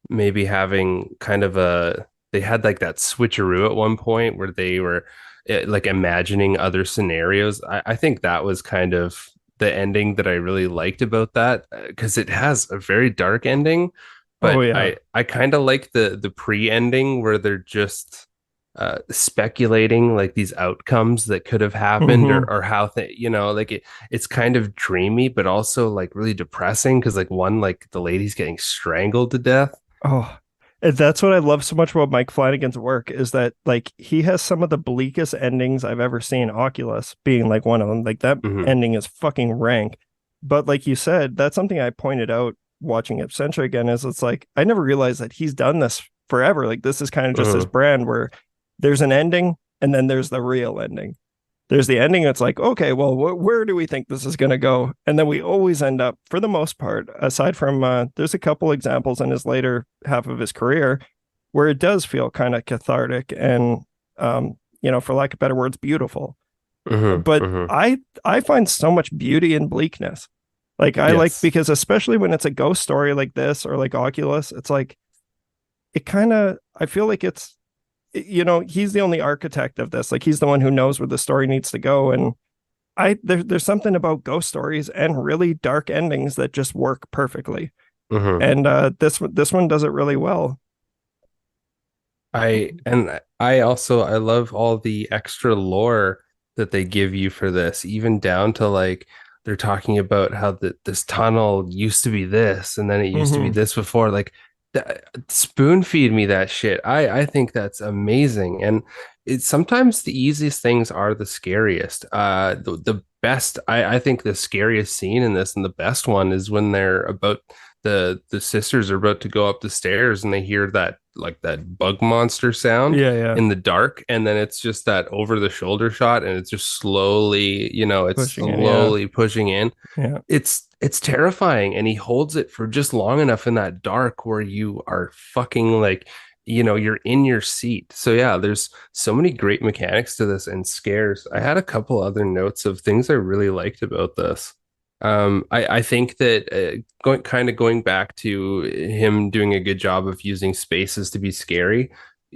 maybe having kind of they had like that switcheroo at one point where they were like imagining other scenarios. I think that was kind of the ending that I really liked about that, because it has a very dark ending. But I kind of like the pre-ending where they're just speculating like these outcomes that could have happened, or how it's kind of dreamy, but also like really depressing, because like the lady's getting strangled to death. And that's what I love so much about Mike Flanagan's work, is that like he has some of the bleakest endings I've ever seen, Oculus being like one of them. Like that ending is fucking rank. But like you said, that's something I pointed out watching Absentia again, is it's like I never realized that he's done this forever. Like this is kind of just his brand, where there's an ending and then there's the real ending. There's the ending that's like, okay, well, where do we think this is going to go? And then we always end up, for the most part, aside from there's a couple examples in his later half of his career where it does feel kind of cathartic and, for lack of better words, beautiful. But I find so much beauty in bleakness. Like I like, because especially when it's a ghost story like this, or like Oculus, it's like, I feel like it's, he's the only architect of this. Like he's the one who knows where the story needs to go. And there's something about ghost stories and really dark endings that just work perfectly. And this one does it really well. I love all the extra lore that they give you for this, even down to like they're talking about how this tunnel used to be this, and then it used to be this before. Like, spoon feed me that shit. I think that's amazing. And it's sometimes the easiest things are the scariest. The best, I think the scariest scene in this, and the best one, is when they're about the sisters are about to go up the stairs, and they hear that bug monster sound in the dark, and then it's just that over the shoulder shot, and it's just slowly pushing in. It's terrifying, and he holds it for just long enough in that dark where you are fucking like, you're in your seat. So there's so many great mechanics to this, and scares. I had a couple other notes of things I really liked about this. I think that going back to him doing a good job of using spaces to be scary,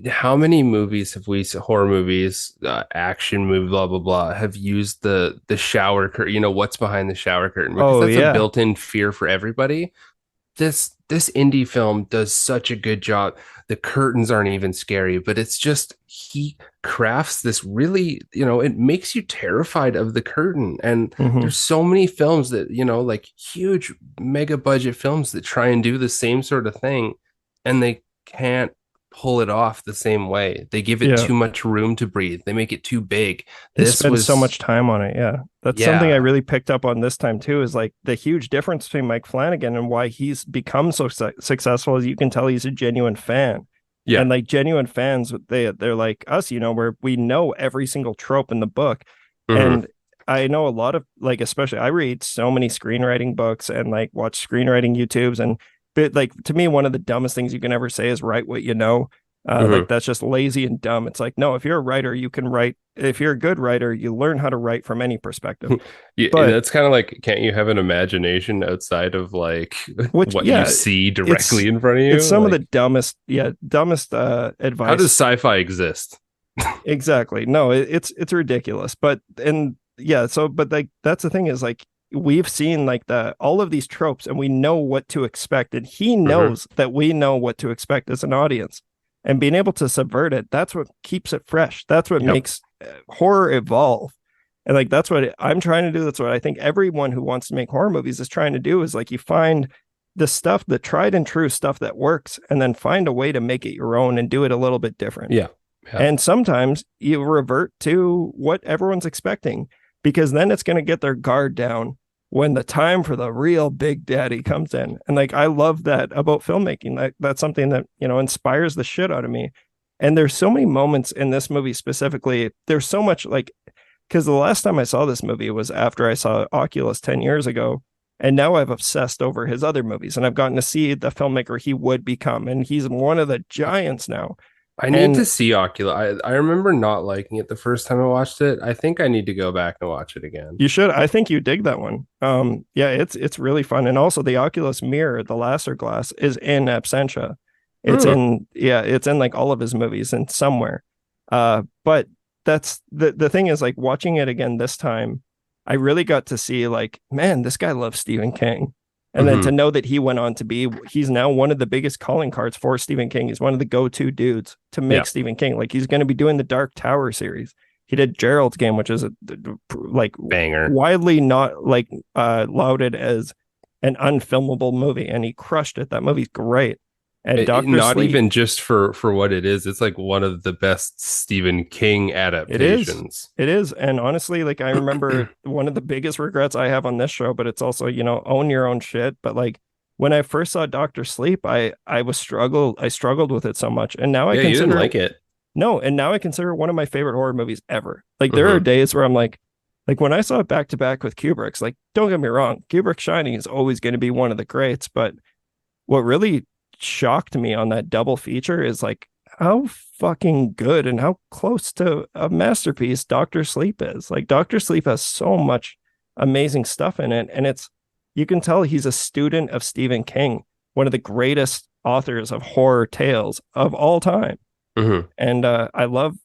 how many movies have we horror movies, action movie, blah blah blah, have used the shower curtain? You know what's behind the shower curtain, because Oh that's a yeah. built-in fear for everybody. This indie film does such a good job. The curtains aren't even scary, but it's just he crafts this really, it makes you terrified of the curtain. And Mhm. there's so many films that, like huge mega budget films that try and do the same sort of thing, and they can't pull it off the same way. They give it Yeah. too much room to breathe. They make it too big. They This spend was so much time on it. Yeah. That's something I Yeah. really picked up on this time too, is like the huge difference between Mike Flanagan and why he's become so successful is you can tell he's a genuine fan. Yeah. And like genuine fans, they're like us, where we know every single trope in the book. Mhm. And I know a lot of, like, especially I read so many screenwriting books and like watch screenwriting YouTubes, and but like to me, one of the dumbest things you can ever say is write what you know. Like that's just lazy and dumb. It's like, no, if you're a writer, you can write. If you're a good writer, you learn how to write from any perspective. Yeah, But- that's kind of like, can't you have an imagination outside of like Which- what yeah, you see directly in front of you? It's some of Like, the dumbest advice. how does sci-fi exist? Exactly. No, it's ridiculous. But but like that's the thing, is like we've seen like all of these tropes and we know what to expect, and he knows that we know what to expect as an audience, and being able to subvert it, that's what keeps it fresh. That's what Yep. makes horror evolve. And like that's what I'm trying to do. That's what I think everyone who wants to make horror movies is trying to do, is like you find the stuff, the tried and true stuff that works, and then find a way to make it your own and do it a little bit different. Yeah. And sometimes you revert to what everyone's expecting, because then it's going to get their guard down when the time for the real big daddy comes in. And like, I love that about filmmaking. That's something that, inspires the shit out of me. And there's so many moments in this movie specifically. There's so much, like, because the last time I saw this movie was after I saw Oculus 10 years ago. And now I've obsessed over his other movies, and I've gotten to see the filmmaker he would become. And he's one of the giants now. I need And- to see Oculus. I remember not liking it the first time I watched it. I think I need to go back and watch it again. You should. I think you dig that one. Yeah, it's really fun. And also the Oculus mirror, the laser glass, is in Absentia. It's in like all of his movies and somewhere. But that's the thing, is like watching it again this time, I really got to see like, man, this guy loves Stephen King. And then to know that he went on to he's now one of the biggest calling cards for Stephen King. He's one of the go-to dudes to make Stephen King. Like, he's going to be doing the Dark Tower series. He did Gerald's Game, which is like Banger. widely not like lauded as an unfilmable movie, and he crushed it. That movie's great. And Dr. Not Sleep, even just for what it is. It's like one of the best Stephen King adaptations. It is. And honestly, like, I remember one of the biggest regrets I have on this show, but it's also, own your own shit. But like, when I first saw Dr. Sleep, I struggled with it so much. And now I You consider didn't like it. No, and now I consider it one of my favorite horror movies ever. Like, there are days where I'm like when I saw it back to back with Kubrick's, like, don't get me wrong, Kubrick's Shining is always going to be one of the greats. But what really shocked me on that double feature is like how fucking good and how close to a masterpiece Dr. Sleep is. Like, Dr. Sleep has so much amazing stuff in it, and you can tell he's a student of Stephen King, one of the greatest authors of horror tales of all time. And I love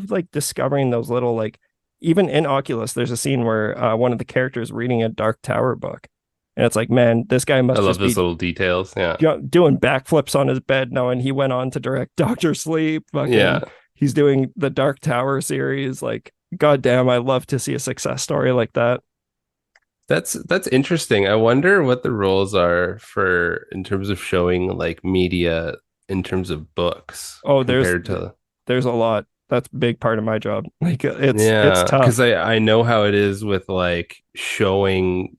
like discovering those little, like, even in Oculus there's a scene where one of the characters reading a Dark Tower book, and it's like, man, this guy must I love just those be little details. Yeah. doing backflips on his bed knowing he went on to direct Dr. Sleep. Yeah. He's doing the Dark Tower series. Like, goddamn, I love to see a success story like that. That's interesting. I wonder what the rules are for in terms of showing like media in terms of books. Oh, compared to there's a lot. That's a big part of my job. Like, it's tough. Because I know how it is with like showing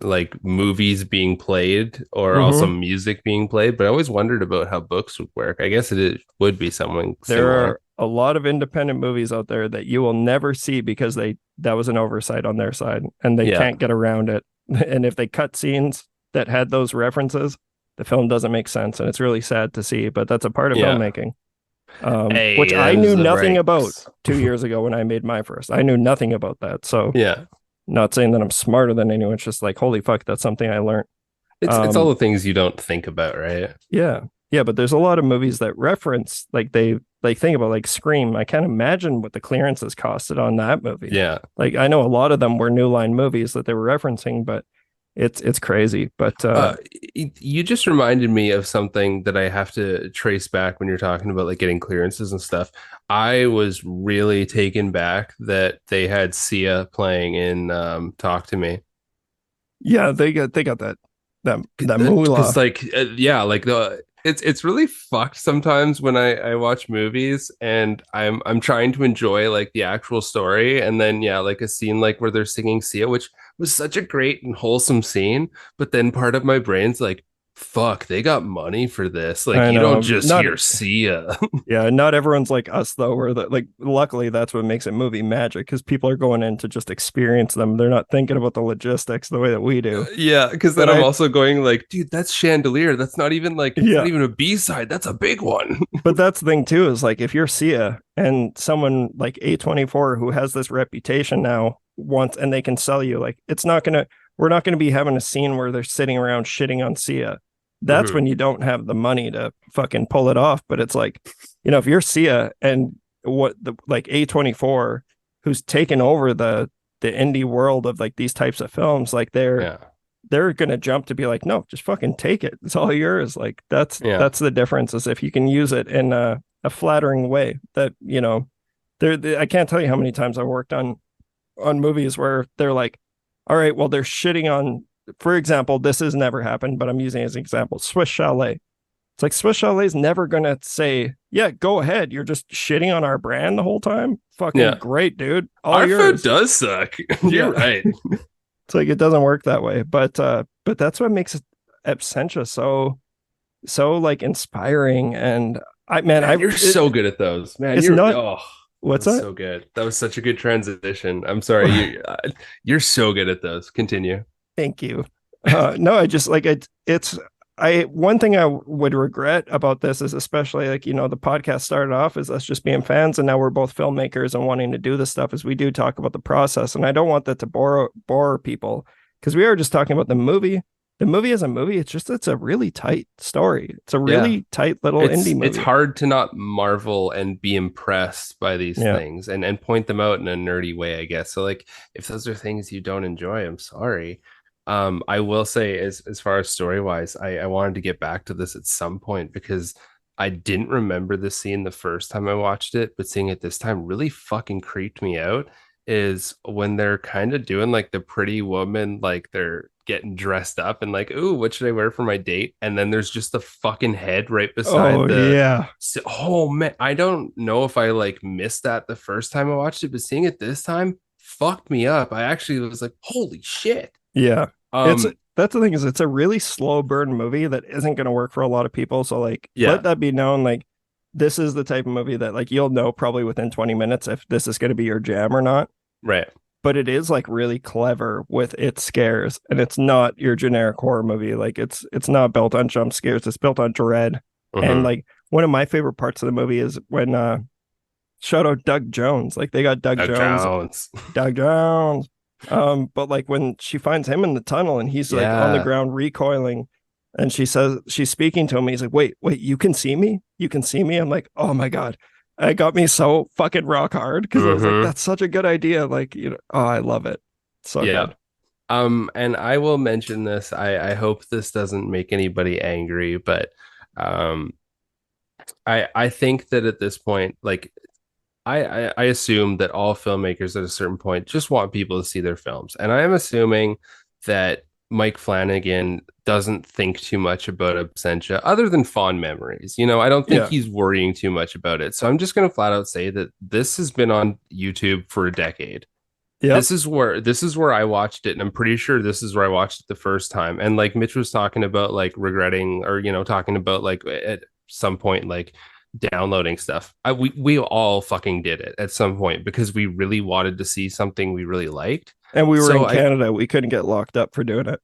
like movies being played or also music being played, but I always wondered about how books would work. I guess would be something There similar. are a lot of independent movies out there that you will never see because that was an oversight on their side, and they can't get around it. And if they cut scenes that had those references, the film doesn't make sense, and it's really sad to see. But that's a part of filmmaking, which I knew nothing about 2 years ago when I made my first. I knew nothing about that. So not saying that I'm smarter than anyone. It's just like, holy fuck, that's something I learned. It's all the things you don't think about, right? Yeah. Yeah, but there's a lot of movies that reference, like they like think about like Scream. I can't imagine what the clearances costed on that movie. Yeah. Like I know a lot of them were New Line movies that they were referencing, but it's crazy. But You just reminded me of something that I have to trace back when you're talking about like getting clearances and stuff. I was really taken back that they had Sia playing in Talk to Me. yeah, they got that moolah. Because like yeah, like the it's really fucked sometimes when I watch movies and I'm trying to enjoy like the actual story, and then yeah, like a scene like where they're singing Sia, which was such a great and wholesome scene, but then part of my brain's like, fuck, they got money for this. Like I you know, don't just not- hear Sia. Yeah, not everyone's like us though. Where that like luckily that's what makes a movie magic because people are going in to just experience them. They're not thinking about the logistics the way that we do. Yeah, because then But I'm I- also going like, dude, that's Chandelier. That's not even like it's Yeah. not even a B-side. That's a big one. But that's the thing too is like if you're Sia and someone like A24 who has this reputation now wants and they can sell you like we're not gonna be having a scene where they're sitting around shitting on Sia. That's when you don't have the money to fucking pull it off. But it's like, if you're Sia and what the like A24 who's taken over the indie world of like these types of films, like they're gonna jump to be like, no, just fucking take it. It's all yours. Like that's the difference is if you can use it in a flattering way that, I can't tell you how many times I worked on movies where they're like, all right, well, they're shitting on, for example, this has never happened, but I'm using it as an example, Swiss Chalet. It's like Swiss Chalet's never going to say, yeah, go ahead. You're just shitting on our brand the whole time. Fucking great, dude. All Our yours. food does suck. You're right. It's like, it doesn't work that way. But that's what makes Absentia so like inspiring. And you're so good at those, man. It's You're not, what's that? So good. That was such a good transition. I'm sorry. You're so good at those. Continue. Thank you. No, I just like one thing I would regret about this is especially like, the podcast started off as us just being fans and now we're both filmmakers and wanting to do this stuff as we do talk about the process. And I don't want that to bore people because we are just talking about the movie. The movie is a movie. It's a really tight story. It's a really tight little indie movie. It's hard to not marvel and be impressed by these things and point them out in a nerdy way, I guess. So like if those are things you don't enjoy, I'm sorry. I will say as far as story wise, I wanted to get back to this at some point because I didn't remember the scene the first time I watched it, but seeing it this time really fucking creeped me out. Is when they're kind of doing like the pretty woman, like they're getting dressed up and like, ooh, what should I wear for my date? And then there's just the fucking head right beside oh man, I don't know if I like missed that the first time I watched it, but seeing it this time fucked me up. I actually was like, holy shit. Yeah. That's the thing is it's a really slow burn movie that isn't going to work for a lot of people. So like, let that be known. Like this is the type of movie that like, you'll know probably within 20 minutes if this is going to be your jam or not. Right. But it is like really clever with its scares and it's not your generic horror movie. Like it's not built on jump scares. It's built on dread. And like one of my favorite parts of the movie is when, shout out Doug Jones. Like they got Doug Jones. But like when she finds him in the tunnel and he's like on the ground recoiling and she says she's speaking to him, he's like, wait, you can see me? You can see me? I'm like, oh my God. It got me so fucking rock hard because I was like, that's such a good idea. Like, I love it. So good. And I will mention this. I hope this doesn't make anybody angry, but I think that at this point, like I assume that all filmmakers at a certain point just want people to see their films. And I am assuming that Mike Flanagan doesn't think too much about Absentia other than fond memories. I don't think he's worrying too much about it. So I'm just going to flat out say that this has been on YouTube for a decade. Yeah. This is where I watched it. And I'm pretty sure this is where I watched it the first time. And like Mitch was talking about like regretting or, talking about like at some point, like downloading stuff. We all fucking did it at some point because we really wanted to see something we really liked. And we were in Canada. We couldn't get locked up for doing it.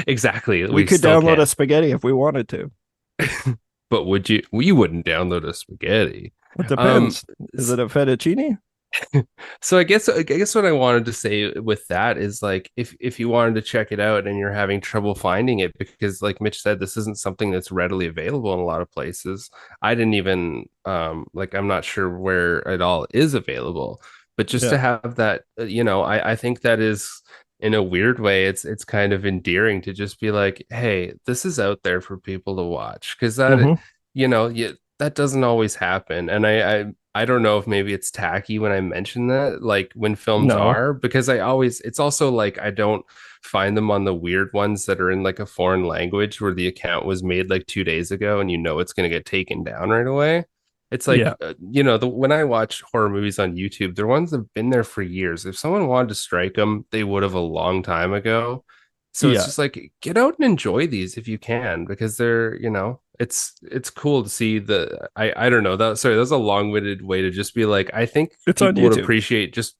Exactly. We could download a spaghetti if we wanted to. But would you? You wouldn't download a spaghetti. It depends. Is it a fettuccine? So I guess what I wanted to say with that is like if you wanted to check it out and you're having trouble finding it because like Mitch said, this isn't something that's readily available in a lot of places. I didn't even like I'm not sure where it all is available, but just to Yeah. have that, I think that is in a weird way, it's kind of endearing to just be like, hey, this is out there for people to watch because that, Hmm. that doesn't always happen. And I don't know if maybe it's tacky when I mention that, like when films No. are, because it's also like I don't find them on the weird ones that are in like a foreign language where the account was made like 2 days ago and it's going to get taken down right away. It's like, Yeah. when I watch horror movies on YouTube, they're ones that have been there for years. If someone wanted to strike them, they would have a long time ago. So it's Yeah. just like get out and enjoy these if you can, because they're, it's cool to see I don't know that sorry, that's a long-winded way to just be like, I think It's on people would YouTube. appreciate just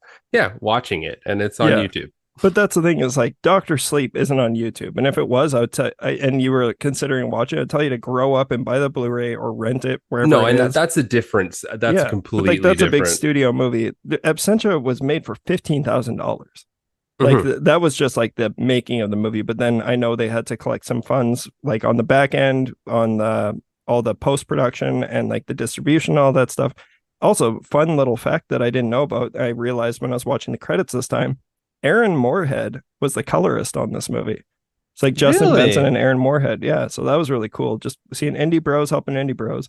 watching it, and it's on Yeah. YouTube. But that's the thing is like Doctor Sleep isn't on YouTube. And if it was, and you were considering watching it, I'd tell you to grow up and buy the Blu-ray or rent it wherever No, it and is. that's a difference. That's Yeah. But like completely that's a big different. studio movie. The Absentia was made for $15,000. Like Mhm. that was just like the making of the movie. But then I know they had to collect some funds like on the back end on all the post-production and like the distribution, all that stuff. Also, fun little fact that I didn't know about, I realized when I was watching the credits this time, Aaron Moorhead was the colorist on this movie. It's like Justin Benson Really? and Aaron Moorhead. Yeah. So that was really cool. Just seeing indie bros helping indie bros.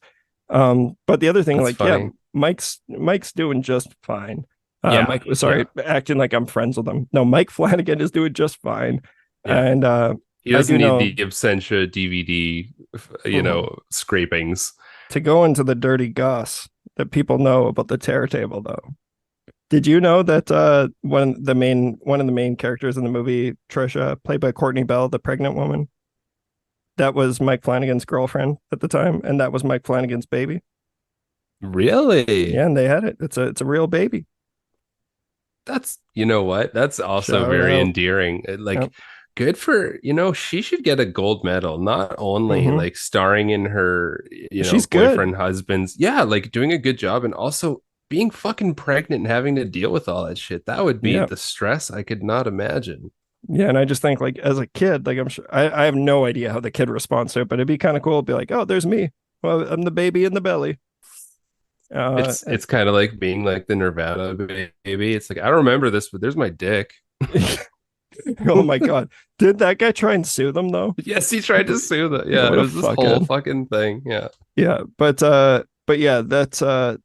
But the other thing, That's like, yeah, funny. Mike's doing just fine. Yeah. Mike, Yeah. sorry, acting like I'm friends with him. No, Mike Flanagan is doing just fine. Yeah. And He I doesn't do need know the Absentia DVD, mhm, scrapings. to go into the dirty goss that people know about the Terror Table, though. Did you know that one of the main characters in the movie, Trisha, played by Courtney Bell, the pregnant woman, that was Mike Flanagan's girlfriend at the time, and that was Mike Flanagan's baby. Really? Yeah, and they had it. It's a real baby. That's, you know what? That's also Shout very out. endearing. Like, Yep. good for, she should get a gold medal, not only Hmm. like starring in her, She's good. boyfriend, husband's, yeah, like doing a good job, and also being fucking pregnant and having to deal with all that shit. That would be Yeah. the stress I could not imagine. Yeah, and I just think like as a kid, like I'm sure I have no idea how the kid responds to it, but it'd be kind of cool to be like, oh, there's me. Well, I'm the baby in the belly. It's kind of like being like the Nirvana baby. It's like, I don't remember this, but there's my dick. Oh my God. Did that guy try and sue them though? Yes, he tried to sue them. Yeah, What it a was this whole fuckhead. fucking thing. Yeah. Yeah, but yeah, that's the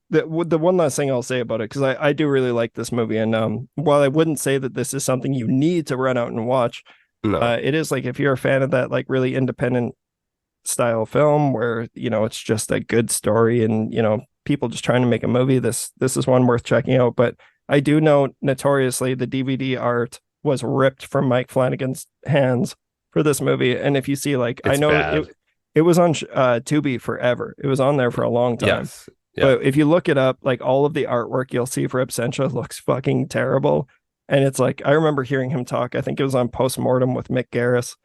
one last thing I'll say about it, because I do really like this movie. And while I wouldn't say that this is something you need to run out and watch, No. it is like if you're a fan of that like really independent style film where, it's just a good story and, people just trying to make a movie, this is one worth checking out. But I do know notoriously the DVD art was ripped from Mike Flanagan's hands for this movie. And if you see like I It's know bad. it was on Tubi forever. It was on there for a long time. Yes. Yeah. But if you look it up, like all of the artwork you'll see for Absentia looks fucking terrible. And it's like I remember hearing him talk. I think it was on Postmortem with Mick Garris.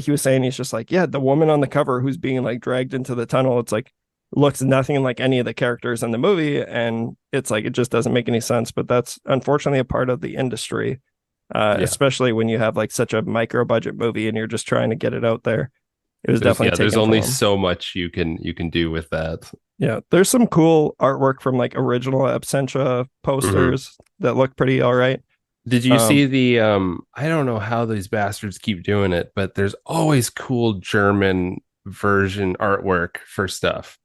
He was saying he's just like, yeah, the woman on the cover who's being like dragged into the tunnel, it's like looks nothing like any of the characters in the movie, and it's like it just doesn't make any sense. But that's unfortunately a part of the industry, Yeah. especially when you have like such a micro budget movie and you're just trying to get it out there. It was definitely There's taken from only him. so much you can do with that. Yeah, there's some cool artwork from like original Absentia Mhm. posters that look pretty all right. Did you Um, see the I don't know how these bastards keep doing it, but there's always cool German version artwork for stuff.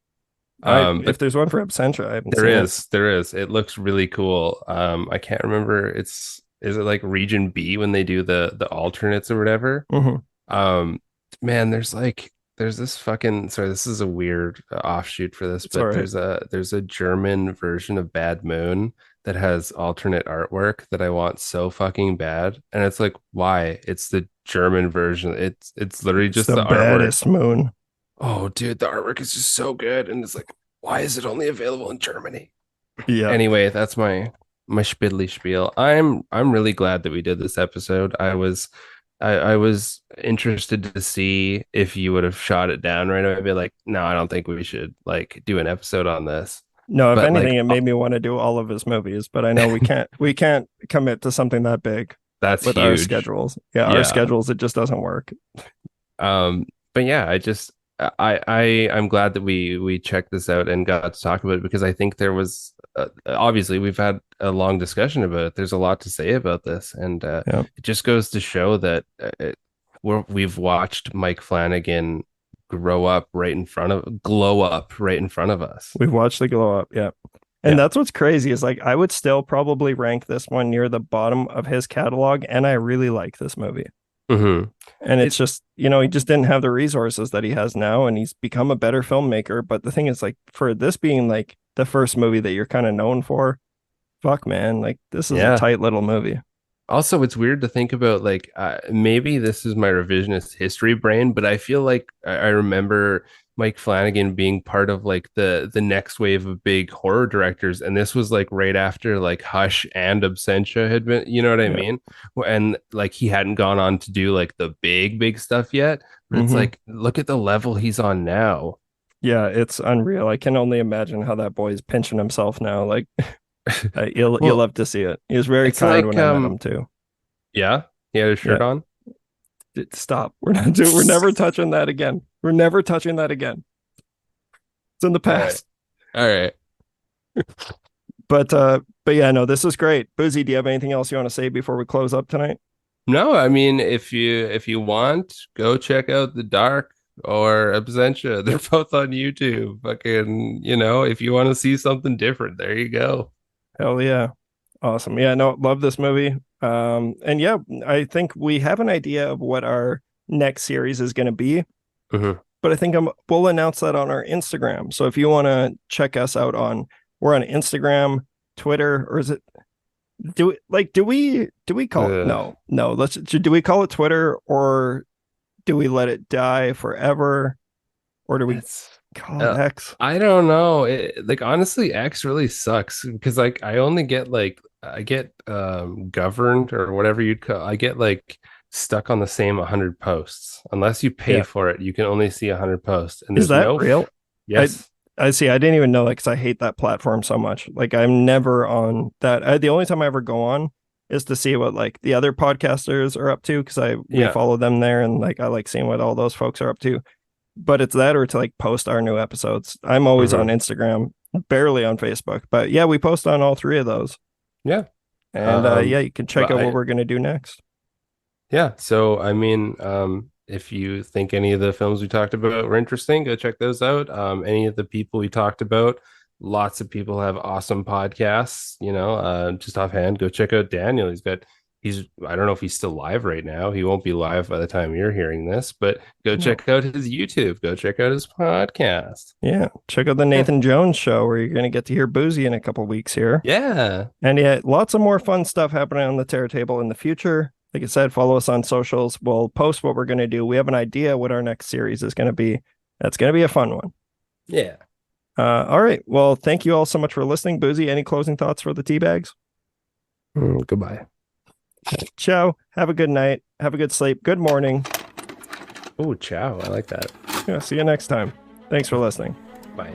if But there's one for Absentia, I haven't there seen it. is, there is. It looks really cool. I can't remember. Is it like Region B when they do the alternates or whatever? Hmm. Um, man, there's this fucking, sorry, this is a weird offshoot for this, It's all but right. there's a German version of Bad Moon that has alternate artwork that I want so fucking bad. And it's like, why? It's the German version. It's literally It's just the the artwork. baddest moon. Oh, dude, the artwork is just so good. And it's like, why is it only available in Germany? Yeah. Anyway, that's my spiddly spiel. I'm really glad that we did this episode. I was interested to see if you would have shot it down right away. I'd be like, no, I don't think we should like do an episode on this. No, if But, anything, like, it made me want to do all of his movies, but I know we can't commit to something that big that's with huge. our schedules. Yeah, our Yeah. schedules, it just doesn't work. But yeah, I'm glad that we checked this out and got to talk about it, because I think there was obviously we've had a long discussion about it. There's a lot to say about this, and Yeah. it just goes to show that we've watched Mike Flanagan glow up right in front of us. We've watched the glow up, yeah. And Yeah. that's what's crazy is like I would still probably rank this one near the bottom of his catalog, and I really like this movie. Mm-hmm. And it's just, you know, he just didn't have the resources that he has now, and he's become a better filmmaker. But the thing is, like, for this being like the first movie that you're kind of known for, fuck, man, like this is a tight little movie. Also, it's weird to think about, like, maybe this is my revisionist history brain, but I feel like I remember Mike Flanagan being part of like the next wave of big horror directors, and this was like right after like Hush and Absentia had been, you know what I mean? And like he hadn't gone on to do like the big stuff yet, but it's like, look at the level he's on now. Yeah, it's unreal. I can only imagine how that boy's pinching himself now. Like, you'll love to see it. He was very kind when I met him too. Yeah, he had his shirt on. Stop. We're never touching that again. We're never touching that again. It's in the past. All right. But yeah, no, this is great. Buzi, do you have anything else you want to say before we close up tonight? No, I mean, if you want, go check out The Dark or Absentia. They're both on YouTube. Fucking, you know, if you want to see something different, there you go. Hell yeah. Awesome. Yeah, no, love this movie. And yeah, I think we have an idea of what our next series is going to be. But I think we'll announce that on our Instagram. So if you want to check us out we're on Instagram, Twitter, or is it do we call it do we call it Twitter, or do we let it die forever, or do we call it X? I don't know. Like, honestly, X really sucks, because like I get governed, or whatever you'd call. I get like stuck on the same 100 posts. Unless you pay for it, you can only see 100 posts. And is that real? Yes. I see. I didn't even know that, because I hate that platform so much. Like, I'm never on that. The only time I ever go on is to see what like the other podcasters are up to, because we follow them there, and like I like seeing what all those folks are up to. But it's that, or to like post our new episodes. I'm always on Instagram, barely on Facebook. But yeah, we post on all three of those. Yeah. And yeah, you can check out what we're going to do next. Yeah. So, I mean, if you think any of the films we talked about were interesting, go check those out. Any of the people we talked about, lots of people have awesome podcasts, you know, just offhand, go check out Daniel. I don't know if he's still live right now. He won't be live by the time you're hearing this, but go check out his YouTube. Go check out his podcast. Yeah. Check out the Nathan Jones show, where you're going to get to hear Buzi in a couple weeks here. Yeah. And yeah, lots of more fun stuff happening on the Terror Table in the future. Like I said, follow us on socials. We'll post what we're going to do. We have an idea what our next series is going to be. That's going to be a fun one. Yeah. All right. Well, thank you all so much for listening. Buzi, any closing thoughts for the tea bags? Goodbye. Ciao. Have a good night. Have a good sleep. Good morning. Oh, ciao. I like that. Yeah, see you next time. Thanks for listening. Bye.